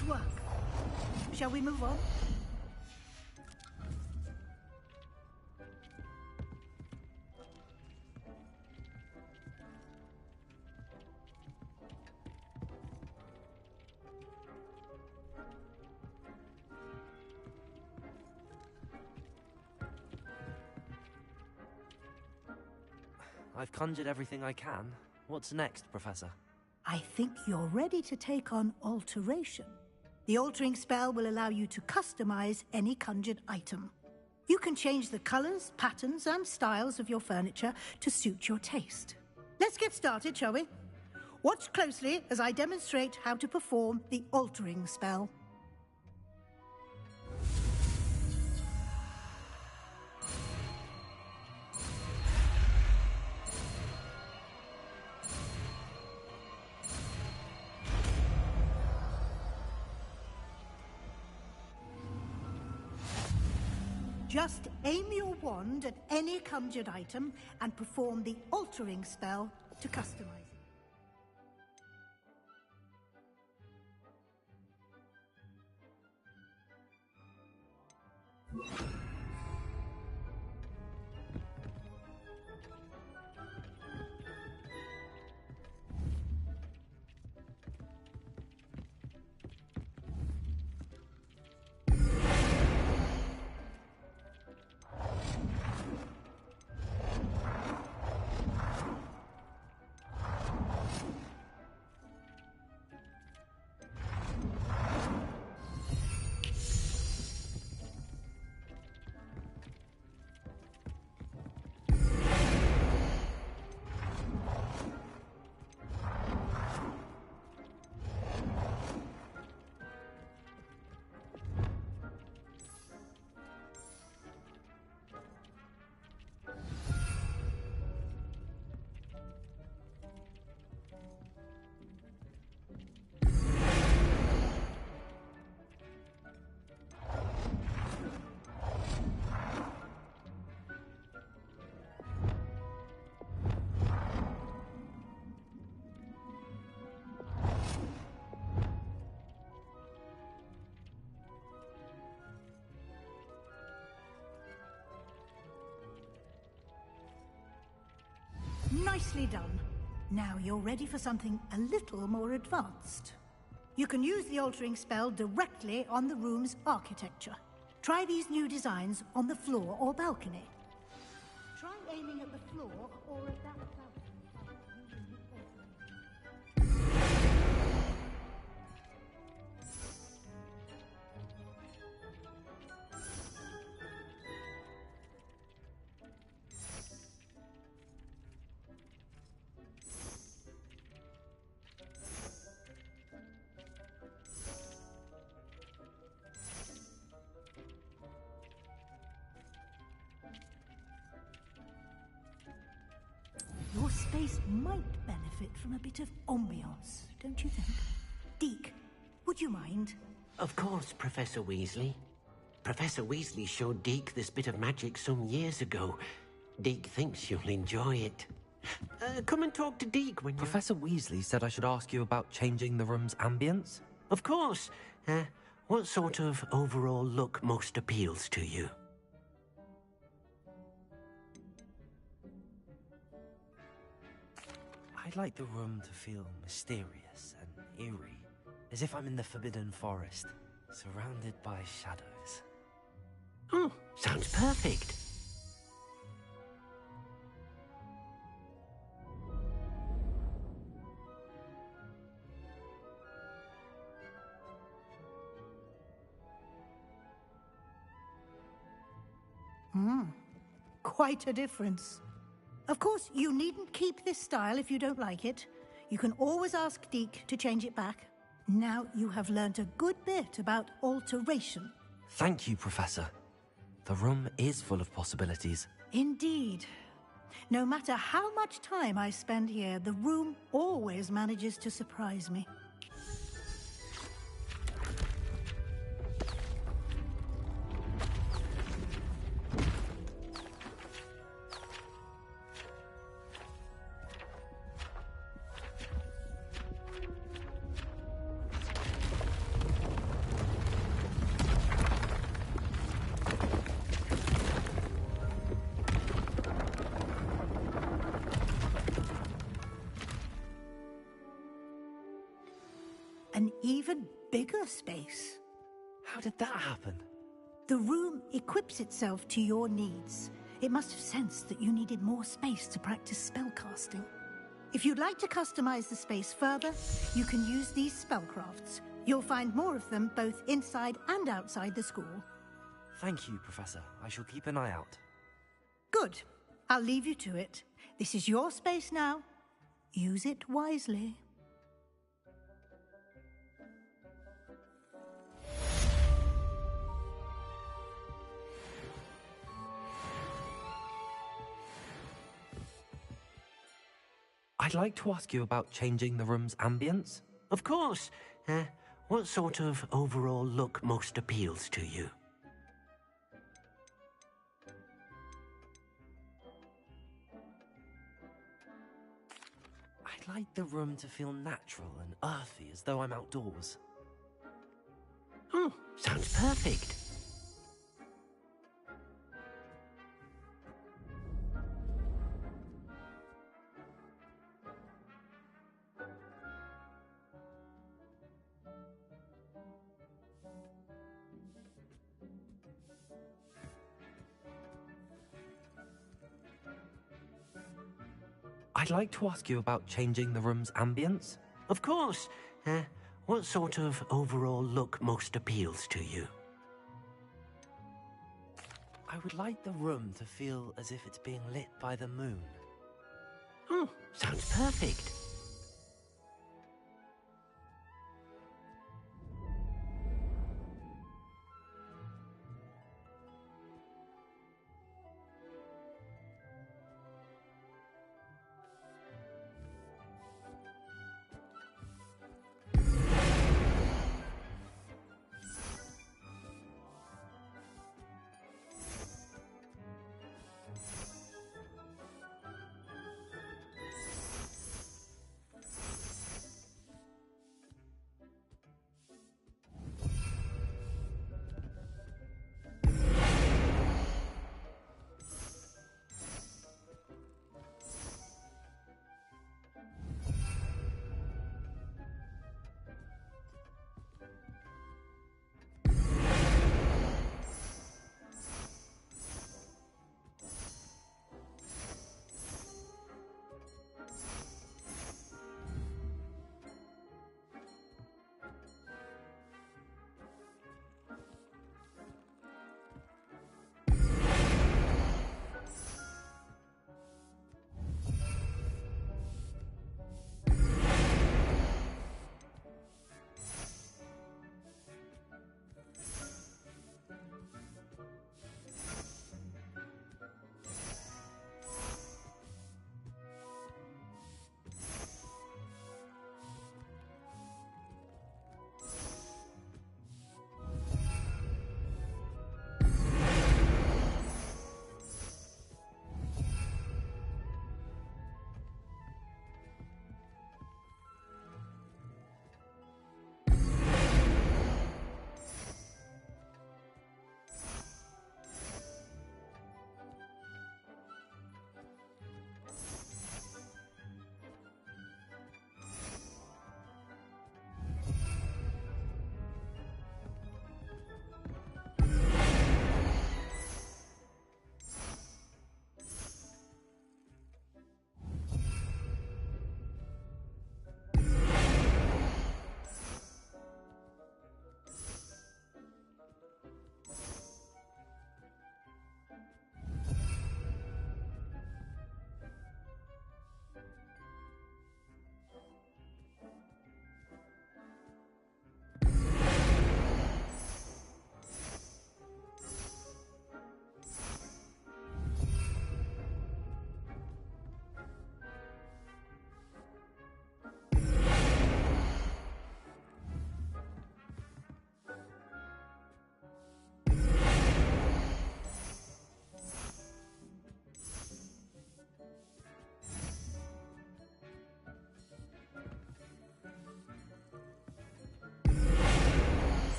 Speaker 10: Good work. Shall we move on?
Speaker 1: I've conjured everything I can. What's next, Professor?
Speaker 10: I think you're ready to take on alteration. The altering spell will allow you to customize any conjured item. You can change the colors, patterns, and styles of your furniture to suit your taste. Let's get started, shall we? Watch closely as I demonstrate how to perform the altering spell. Just aim your wand at any conjured item and perform the altering spell to customize it. Nicely done. Now you're ready for something a little more advanced. You can use the altering spell directly on the room's architecture. Try these new designs on the floor or balcony. Try aiming at the floor or at that balcony. Your space might benefit from a bit of ambiance, don't you think? Deke, would you mind?
Speaker 8: Of course, Professor Weasley. Professor Weasley showed Deke this bit of magic some years ago. Deke thinks you'll enjoy it. Come and talk to Deke when
Speaker 1: Professor Weasley said I should ask you about changing the room's ambience?
Speaker 8: Of course. What sort of overall look most appeals to you?
Speaker 1: I'd like the room to feel mysterious and eerie, as if I'm in the Forbidden Forest, surrounded by shadows.
Speaker 8: Oh, sounds perfect.
Speaker 10: Quite a difference. Of course, you needn't keep this style if you don't like it. You can always ask Deke to change it back. Now you have learnt a good bit about alteration.
Speaker 1: Thank you, Professor. The room is full of possibilities.
Speaker 10: Indeed. No matter how much time I spend here, the room always manages to surprise me. an even bigger space.
Speaker 1: How did that happen?
Speaker 10: The room equips itself to your needs. It must have sensed that you needed more space to practice spellcasting. If you'd like to customize the space further, you can use these spellcrafts. You'll find more of them both inside and outside the school.
Speaker 1: Thank you, Professor. I shall keep an eye out.
Speaker 10: Good. I'll leave you to it. This is your space now. Use it wisely.
Speaker 1: I'd like to ask you about changing the room's ambience.
Speaker 8: Of course. What sort of overall look most appeals to you?
Speaker 1: I'd like the room to feel natural and earthy, as though I'm outdoors.
Speaker 8: Oh, sounds perfect.
Speaker 1: I'd like to ask you about changing the room's ambience.
Speaker 8: Of course. What sort of overall look most appeals to you?
Speaker 1: I would like the room to feel as if it's being lit by the moon.
Speaker 8: Oh, sounds perfect.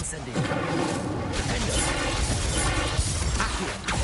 Speaker 1: Incendio. Defendo. Accio.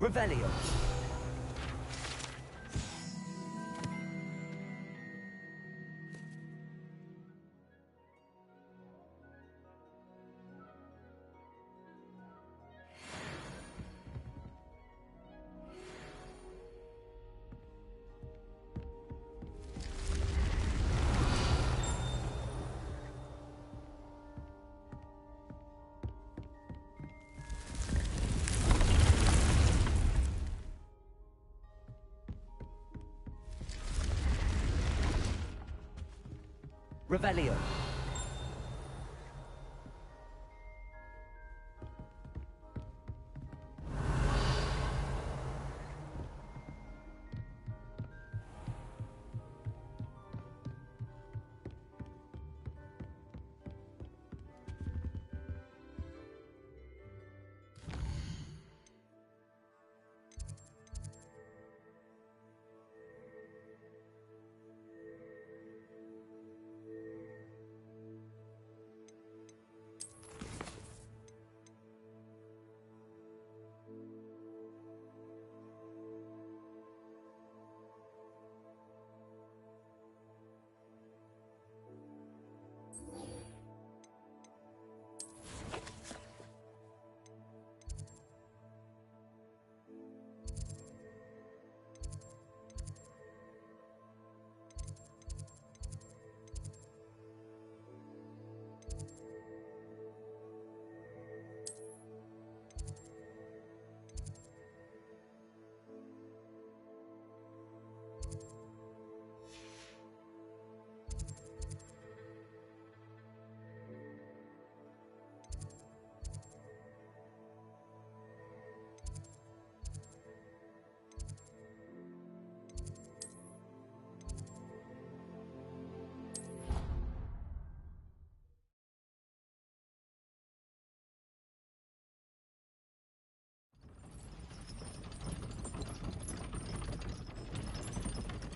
Speaker 1: Revelio. Revelio.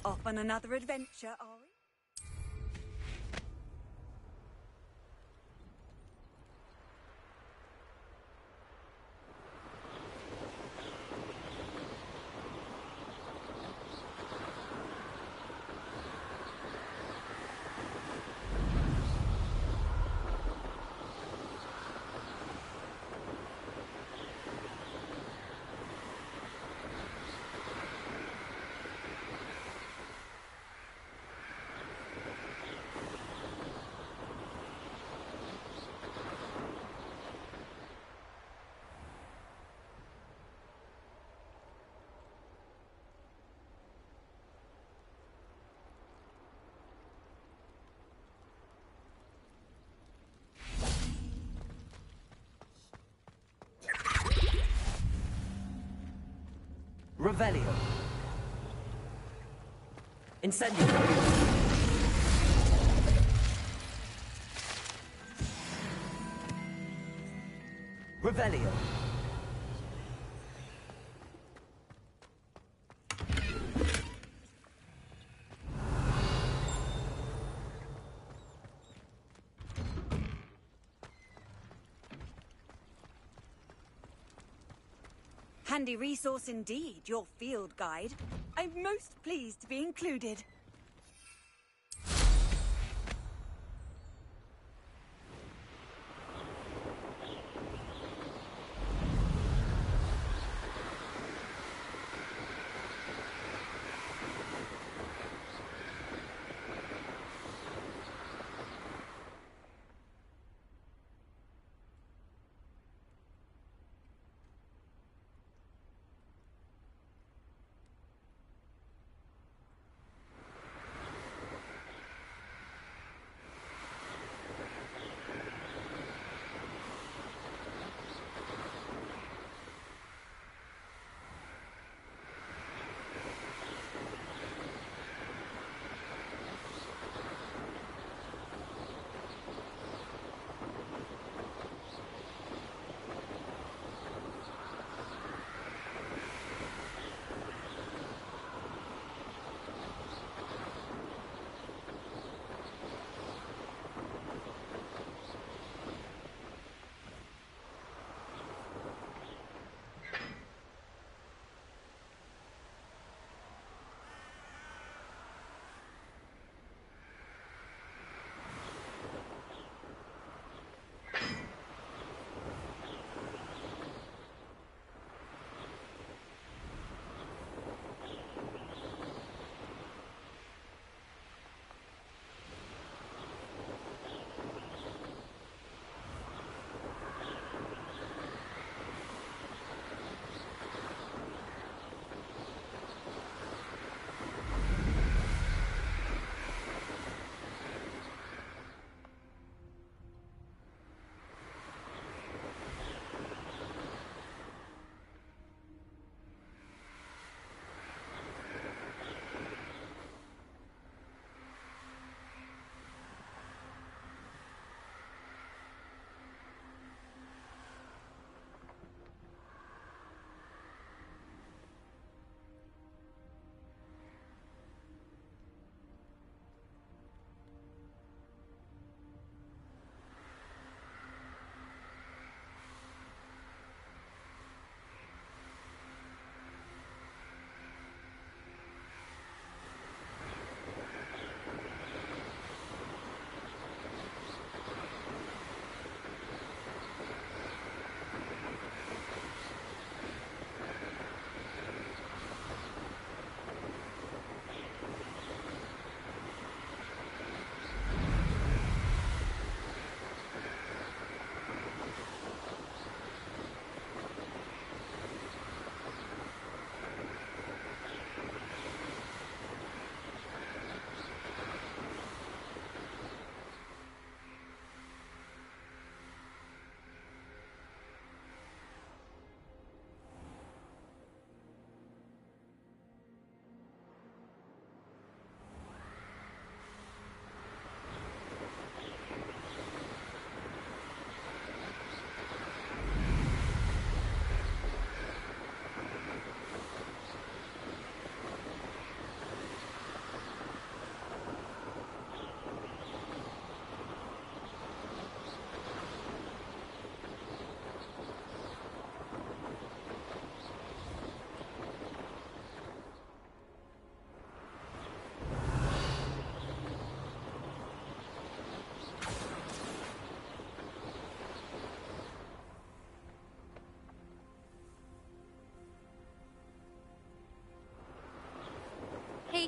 Speaker 13: Off on another adventure, are we?
Speaker 1: Revelio. Incendio. Revelio.
Speaker 13: Handy resource indeed, your field guide. I'm most pleased to be included.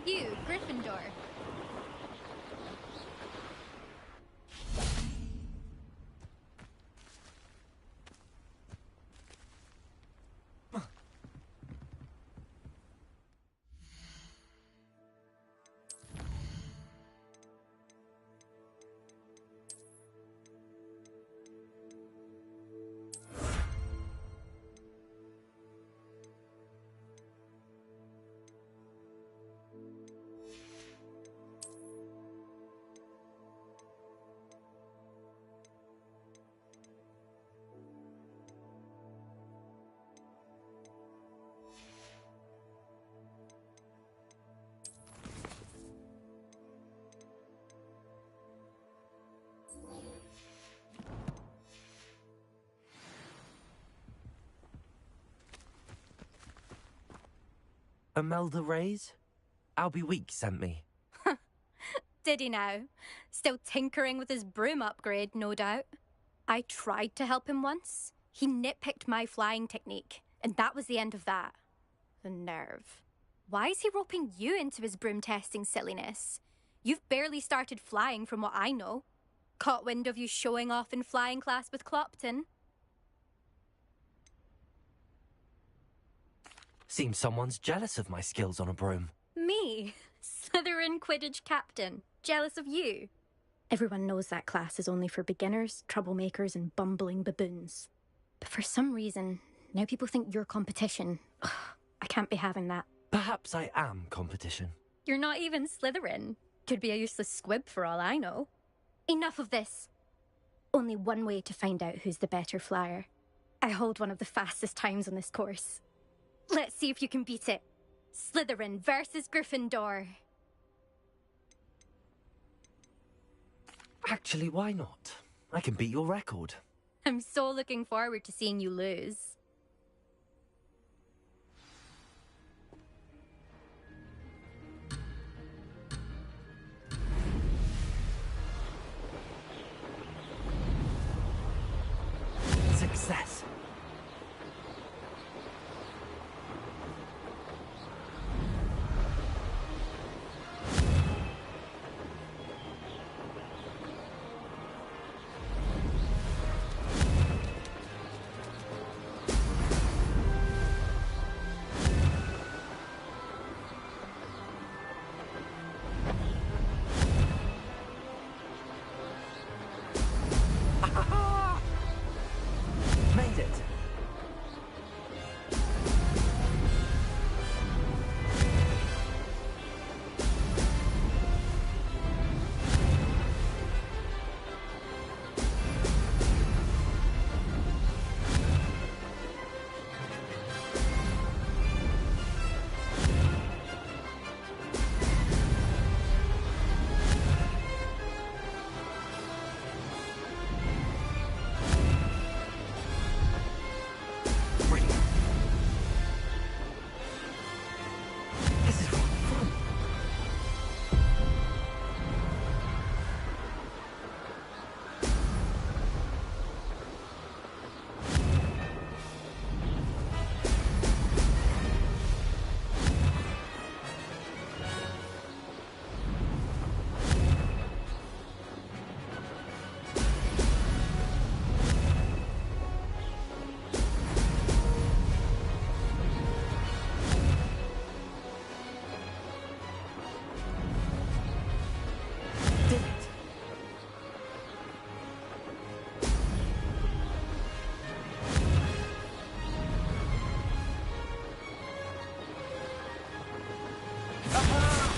Speaker 14: you, Gryffindor?
Speaker 1: Imelda Reyes? Albie Week sent me.
Speaker 14: Did he now? Still tinkering with his broom upgrade, no doubt. I tried to help him once. He nitpicked my flying technique, and that was the end of that. The nerve. Why is he roping you into his broom testing silliness? You've barely started flying from what I know. Caught wind of you showing off in flying class with Clopton.
Speaker 1: Seems someone's jealous of my skills on a broom.
Speaker 14: Me? Slytherin Quidditch captain. Jealous of you? Everyone knows that class is only for beginners, troublemakers, and bumbling baboons. But for some reason, now people think you're competition. Ugh, I can't be having that.
Speaker 1: Perhaps I am competition.
Speaker 14: You're not even Slytherin. Could be a useless squib for all I know. Enough of this. Only one way to find out who's the better flyer. I hold one of the fastest times on this course. Let's see if you can beat it. Slytherin versus Gryffindor.
Speaker 1: Actually, why not? I can beat your record.
Speaker 14: I'm so looking forward to seeing you lose.
Speaker 1: Success. Made it. This is really fun. Did it. Aha!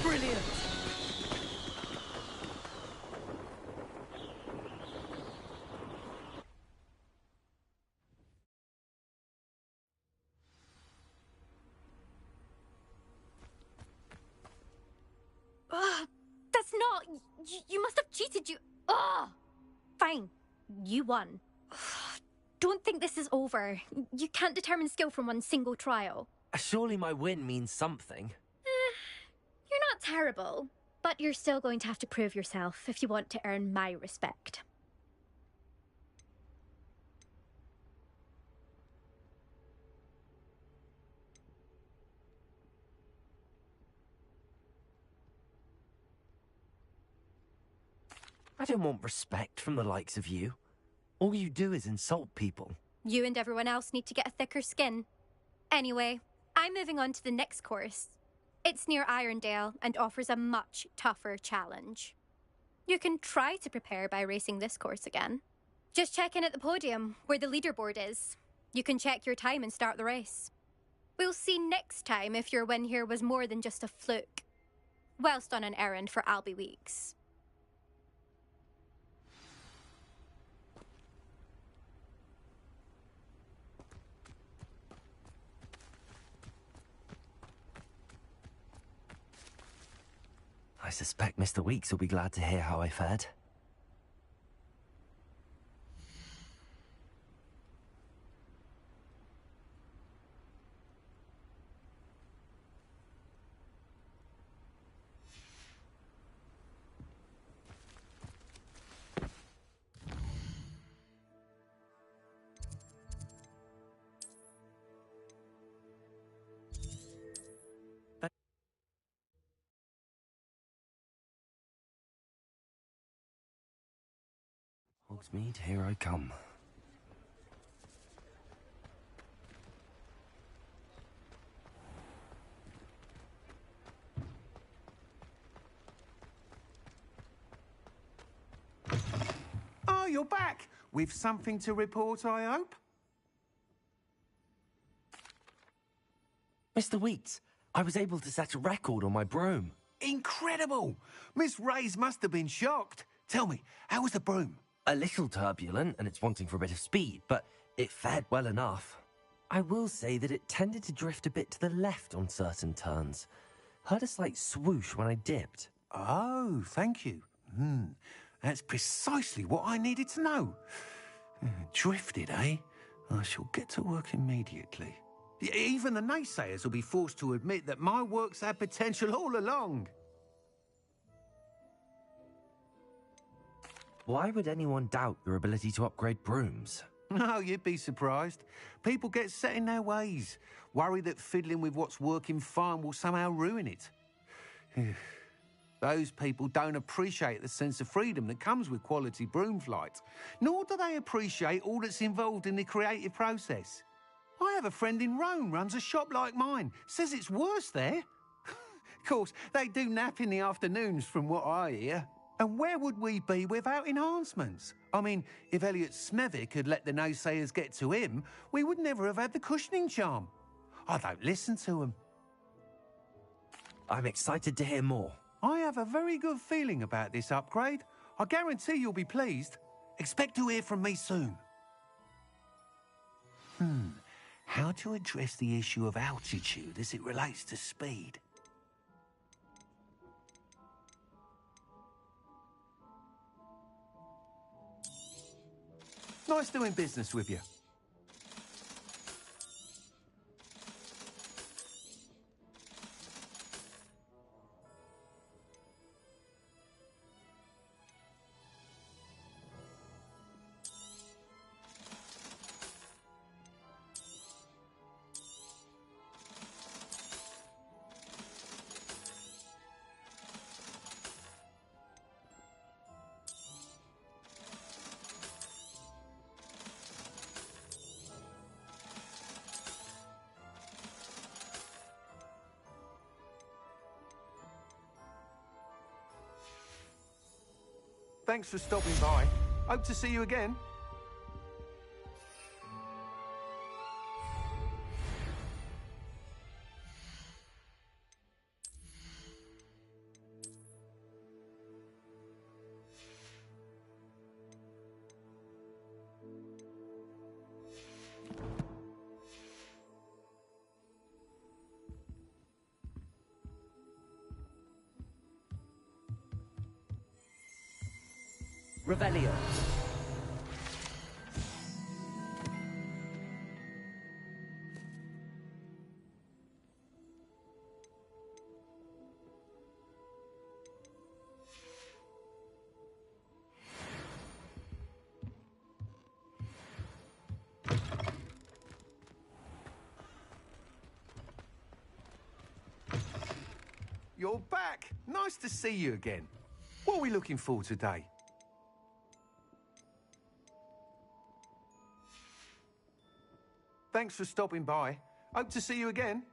Speaker 1: Brilliant.
Speaker 14: Ugh, that's not... You must have cheated, you... Ugh! Fine. You won. Ugh, don't think this is over. You can't determine skill from one single trial.
Speaker 1: Surely my win means something.
Speaker 14: You're not terrible, but you're still going to have to prove yourself if you want to earn my respect.
Speaker 1: I don't want respect from the likes of you. All you do is insult people.
Speaker 14: You and everyone else need to get a thicker skin. Anyway, I'm moving on to the next course. It's near Irondale and offers a much tougher challenge. You can try to prepare by racing this course again. Just check in at the podium, where the leaderboard is. You can check your time and start the race. We'll see next time if your win here was more than just a fluke. Whilst on an errand for Albie Weeks.
Speaker 1: I suspect Mr. Weeks will be glad to hear how I fared. Hogsmeade, here I come.
Speaker 5: Oh, you're back! With something to report, I hope?
Speaker 1: Mr. Weeks, I was able to set a record on my broom.
Speaker 5: Incredible! Miss Reyes must have been shocked. Tell me, how was the broom?
Speaker 1: A little turbulent, and it's wanting for a bit of speed, but it fared well enough. I will say that it tended to drift a bit to the left on certain turns. Heard a slight swoosh when I dipped.
Speaker 5: Oh, thank you. That's precisely what I needed to know. Drifted, eh? I shall get to work immediately. Even the naysayers will be forced to admit that my work's had potential all along.
Speaker 1: Why would anyone doubt your ability to upgrade brooms?
Speaker 5: Oh, you'd be surprised. People get set in their ways, worry that fiddling with what's working fine will somehow ruin it. Those people don't appreciate the sense of freedom that comes with quality broom flight, nor do they appreciate all that's involved in the creative process. I have a friend in Rome runs a shop like mine, says it's worse there. Of course, they do nap in the afternoons from what I hear. And where would we be without enhancements? I mean, if Elliot Smethwick had let the naysayers get to him, we would never have had the cushioning charm. I don't listen to them.
Speaker 1: I'm excited to hear more.
Speaker 5: I have a very good feeling about this upgrade. I guarantee you'll be pleased. Expect to hear from me soon. How to address the issue of altitude as it relates to speed? Nice doing business with you. Thanks for stopping by. Hope to see you again.
Speaker 1: Revelio.
Speaker 5: You're back. Nice to see you again. What are we looking for today? Thanks for stopping by. Hope to see you again.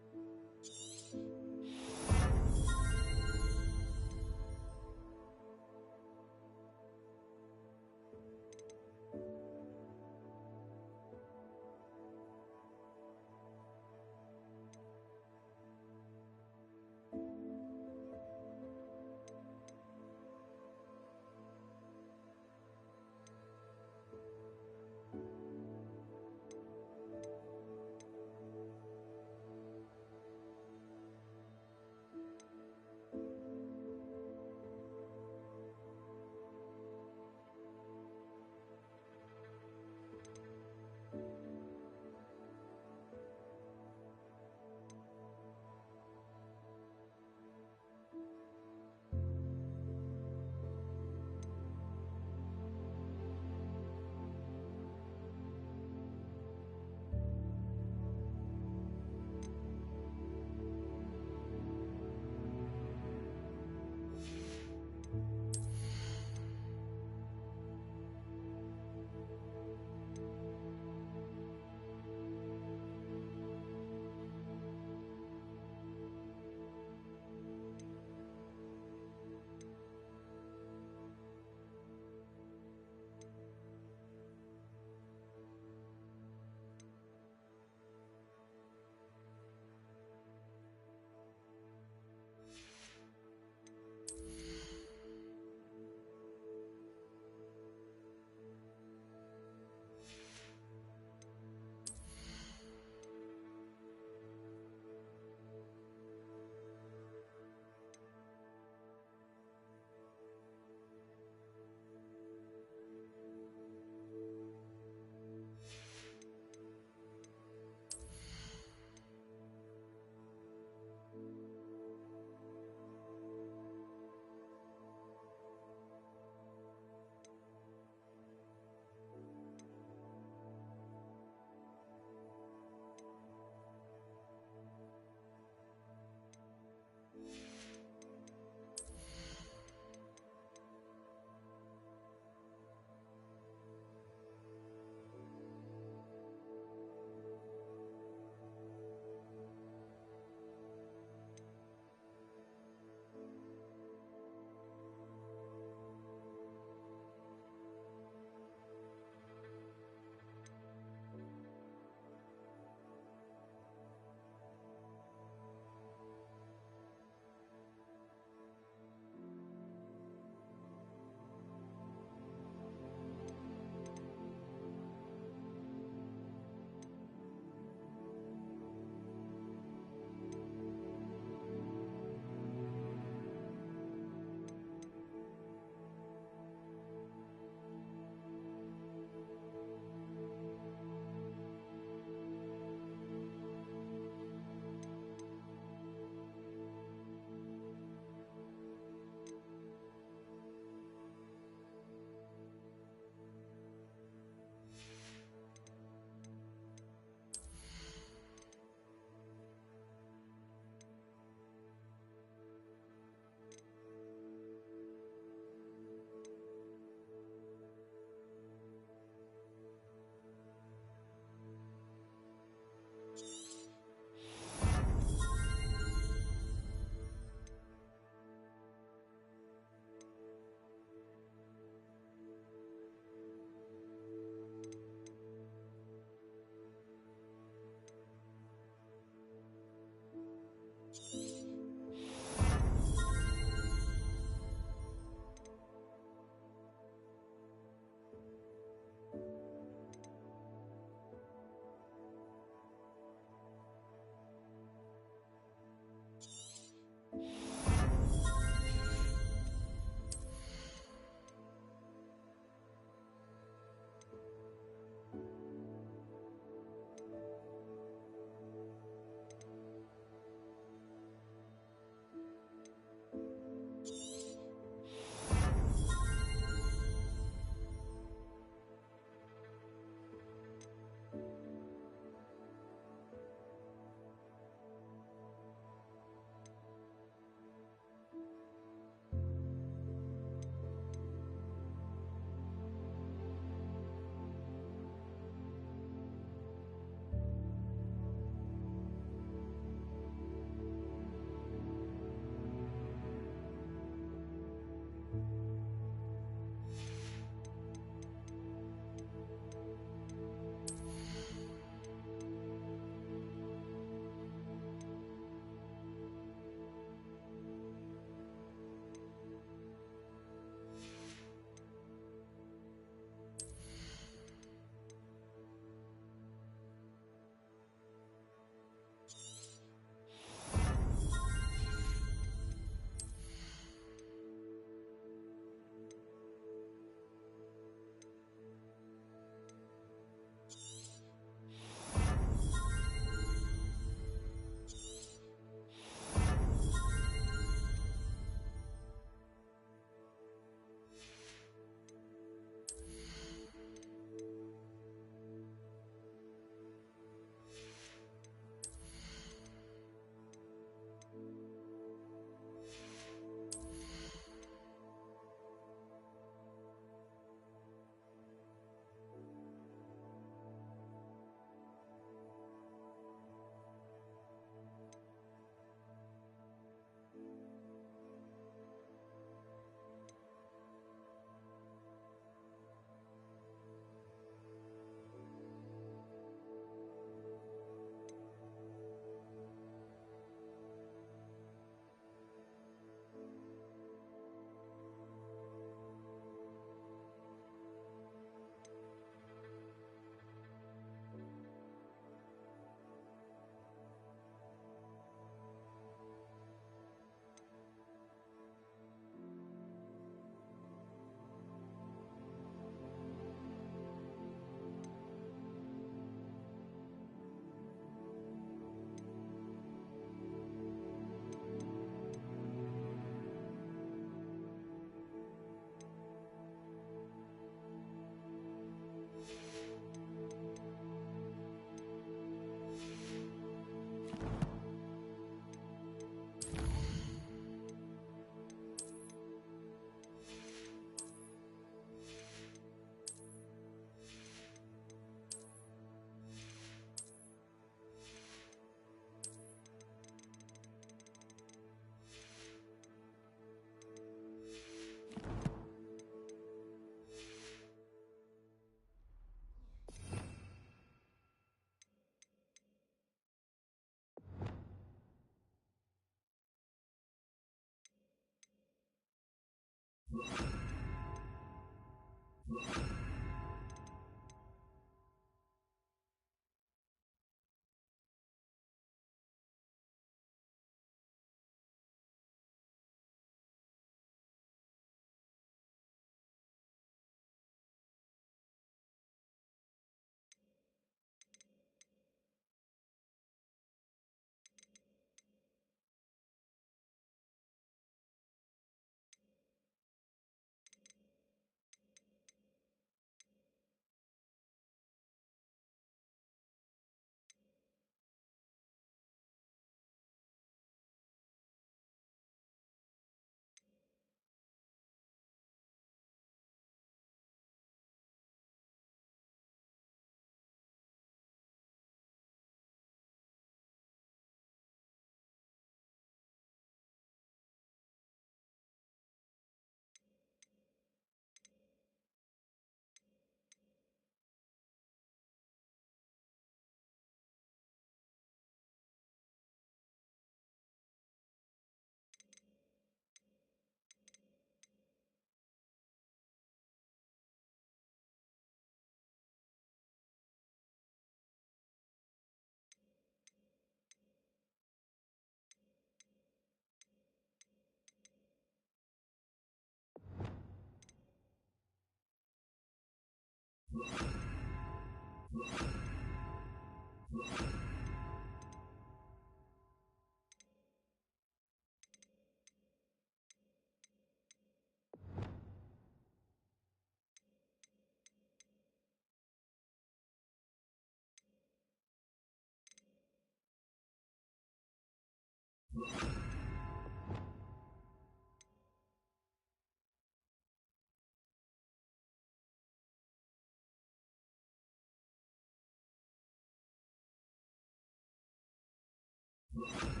Speaker 6: you